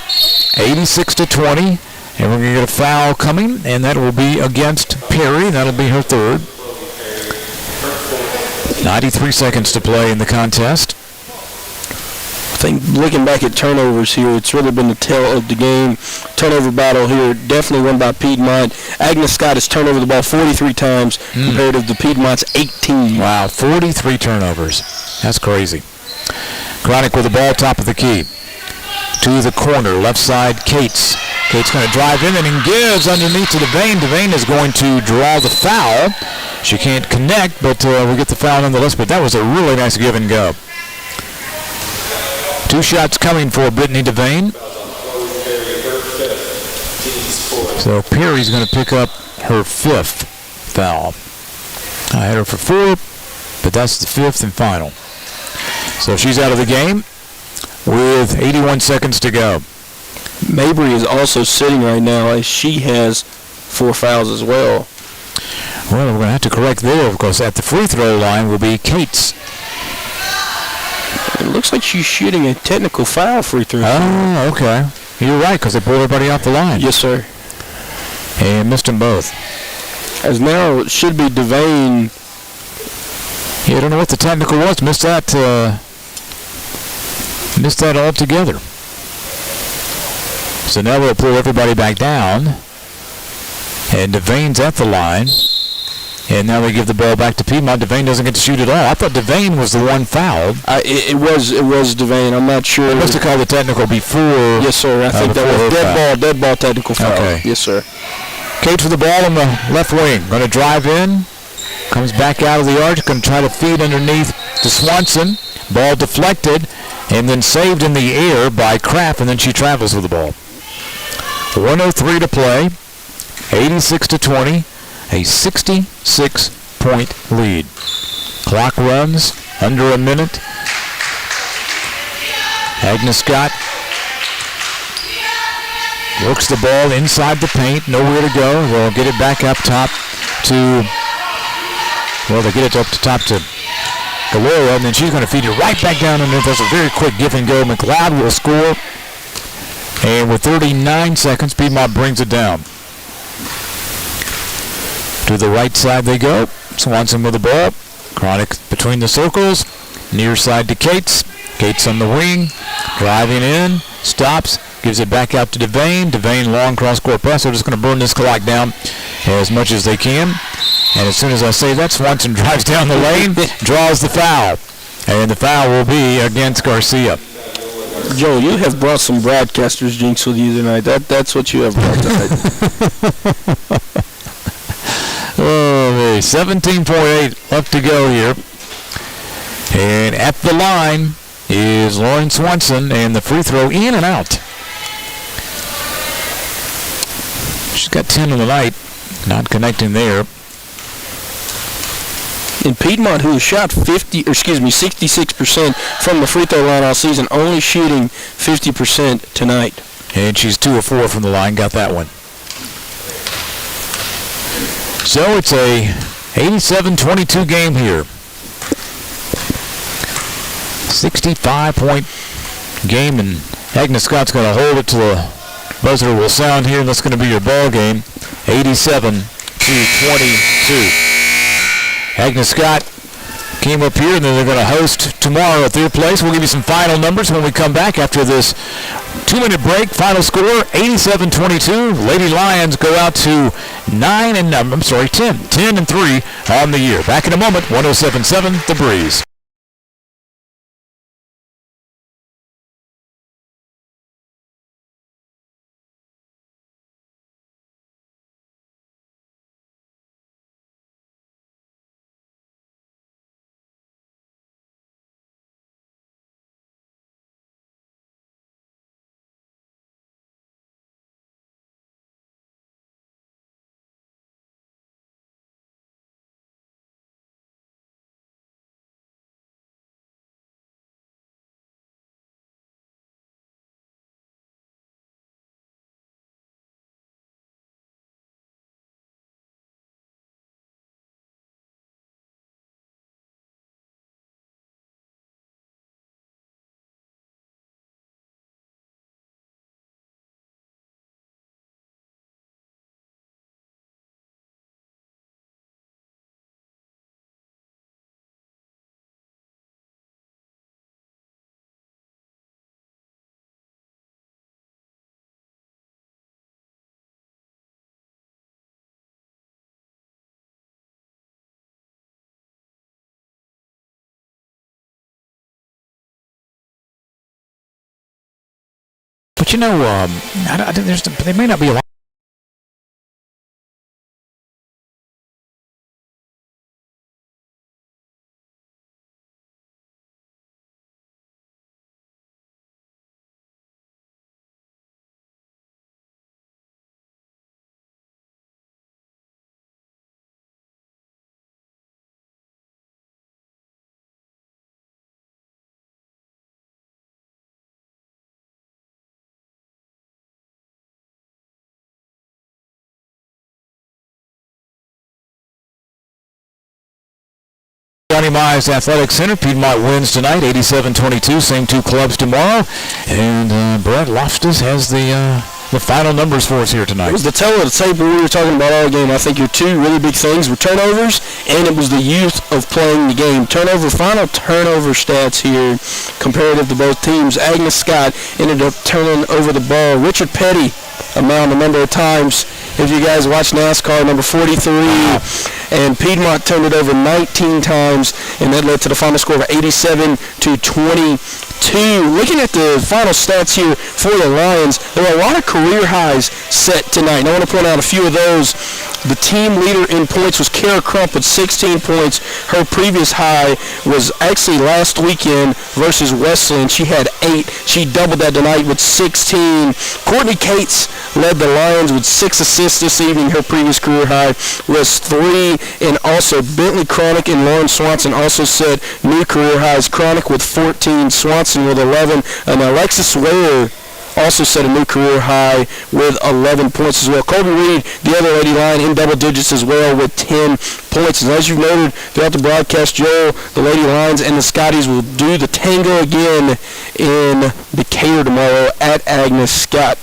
86-20. And we're going to get a foul coming, and that will be against Perry. That'll be her third. 93 seconds to play in the contest. I think looking back at turnovers here, it's really been the tale of the game. Turnover battle here, definitely won by Piedmont. Agnes Scott has turned over the ball 43 times compared to Piedmont's 18. Wow, 43 turnovers. That's crazy. Chronic with the ball top of the key. To the corner, left side, Cates. Cates going to drive in and gives underneath to Devane. Devane is going to draw the foul. She can't connect, but we'll get the foul nonetheless. But that was a really nice give and go. 2 shots coming for Brittany Devane. So Perry's going to pick up her 5th foul. I had her for 4, but that's the 5th and final. So she's out of the game with 81 seconds to go. Mabry is also sitting right now as she has 4 fouls as well. Well, we're going to have to correct there, of course. At the free throw line will be Cates. It looks like she's shooting a technical foul free throw. Oh, okay. You're right, because they pulled everybody off the line. Yes, sir. And missed them both. As now it should be Devane. Yeah, I don't know what the technical was. Missed that altogether. So now we'll pull everybody back down. And Devane's at the line. And now we give the ball back to Piedmont. Devane doesn't get to shoot at all. I thought Devane was the one fouled. It was Devane. I'm not sure. They must have called the technical before. Yes, sir. I think that was dead ball technical foul. Okay. Yes, sir. Cates with the ball on the left wing. Going to drive in. Comes back out of the arch. Going to try to feed underneath to Swanson. Ball deflected and then saved in the air by Kraft, and then she travels with the ball. 1:03 to play. 86-20. A 66-point lead. Clock runs under a minute. Agnes Scott works the ball inside the paint. Nowhere to go. They'll get it back up top to, they get it up to top to Galera, and then she's going to feed it right back down underneath. That's a very quick give and go. McLeod will score. And with 39 seconds, Piedmont brings it down. To the right side they go. Swanson with the ball. Chronic between the circles. Near side to Cates. Cates on the wing. Driving in. Stops. Gives it back out to Devane. Devane long cross-court pass. They're just going to burn this clock down as much as they can. And as soon as I say that, Swanson drives down the lane. Draws the foul. And the foul will be against Garcia. Joe, you have brought some broadcasters jinx with you tonight. That's what you have brought tonight. Oh, 17.8 left to go here. And at the line is Lauren Swanson, and the free throw in and out. She's got 10 on the night, not connecting there. In Piedmont, who has shot 66% from the free throw line all season, only shooting 50% tonight. And she's 2 of 4 from the line, got that one. So it's a 87-22 game here. 65-point game, and Agnes Scott's going to hold it to the buzzer will sound here, and that's going to be your ball game. 87-22. Agnes Scott came up here, and then they're going to host tomorrow at their place. We'll give you some final numbers when we come back after this 2-minute break. Final score, 87-22. Lady Lions go out to 10 and 3 on the year. Back in a moment, 107.7 The Breeze. But you know, there may not be a lot. Johnny Mize Athletic Center. Piedmont wins tonight, 87-22. Same two clubs tomorrow. And Brad Loftus has the final numbers for us here tonight. It was the tale of the tape we were talking about all game. I think your two really big things were turnovers, and it was the youth of playing the game. Final turnover stats here, comparative to both teams. Agnes Scott ended up turning over the ball. Richard Petty, a number of times. If you guys watch NASCAR, number 43. And Piedmont turned it over 19 times, and that led to the final score of 87-22. Looking at the final stats here for the Lions, there were a lot of career highs set tonight. And I want to point out a few of those. The team leader in points was Kara Crump with 16 points. Her previous high was actually last weekend versus Wesleyan. She had 8. She doubled that tonight with 16. Courtney Cates led the Lions with 6 assists this evening. Her previous career high was 3. And also Bentley Cronick and Lauren Swanson also set new career highs. Cronick with 14, Swanson with 11, and Alexis Ware also set a new career high with 11 points as well. Colby Reed, the other Lady Lion, in double digits as well with 10 points. And as you've noted throughout the broadcast, Joel, the Lady Lions and the Scotties will do the tango again in Decatur tomorrow at Agnes Scott.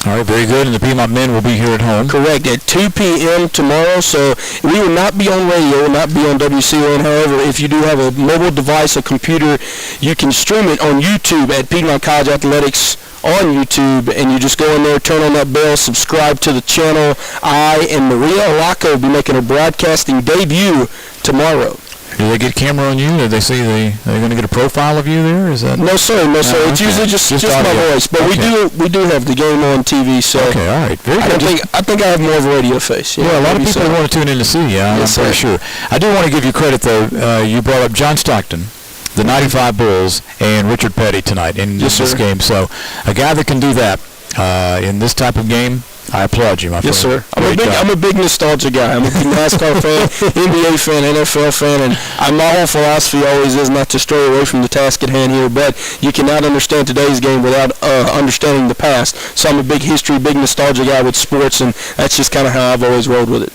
All right, very good. And the Piedmont men will be here at home. Correct, at 2 p.m. tomorrow. So we will not be on radio, will not be on WCON. However, if you do have a mobile device, a computer, you can stream it on YouTube at Piedmont College Athletics on YouTube, and you just go in there, turn on that bell, subscribe to the channel. I and Maria Alaco will be making a broadcasting debut tomorrow. Do they get camera on you? Did they see they're going to get a profile of you there? Is that? No, sir. No, sir. It's okay. usually just my audio. voice. But Okay. we do have the game on TV, so Okay, all right. Very I good. think I have more of a radio face. Yeah, a lot of maybe people so. want to tune in to see you. I'm Yes, pretty sir. sure. I do want to give you credit, though. You brought up John Stockton, the 95 Bulls, and Richard Petty tonight in Yes, this sir. game. So a guy that can do that in this type of game, I applaud you, my friend. Yes, sir. Great job. I'm a big nostalgia guy. I'm a big NASCAR fan, NBA fan, NFL fan, and my whole philosophy always is not to stray away from the task at hand here, but you cannot understand today's game without understanding the past. So I'm a big history, big nostalgia guy with sports, and that's just kind of how I've always rolled with it.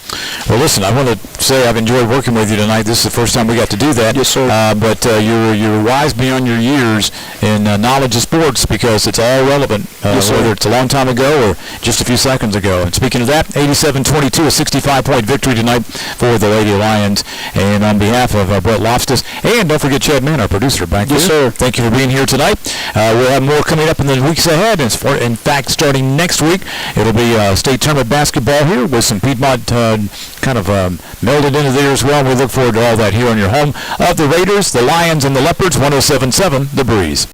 Well, listen, I want to say I've enjoyed working with you tonight. This is the first time we got to do that. Yes, sir. But you're wise beyond your years in knowledge of sports because it's all relevant, Yes, sir. whether it's a long time ago or just a few seconds ago. And speaking of that, 87-22, a 65-point victory tonight for the Lady Lions. And on behalf of Brett Loftus, and don't forget Chad Mann, our producer, back there. Yes, sir. Thank you for being here tonight. We'll have more coming up in the weeks ahead. And in fact, starting next week, it'll be state tournament basketball here with some Piedmont kind of melded into there as well. We look forward to all that here on your home of the Raiders, the Lions, and the Leopards, 107.7 The Breeze.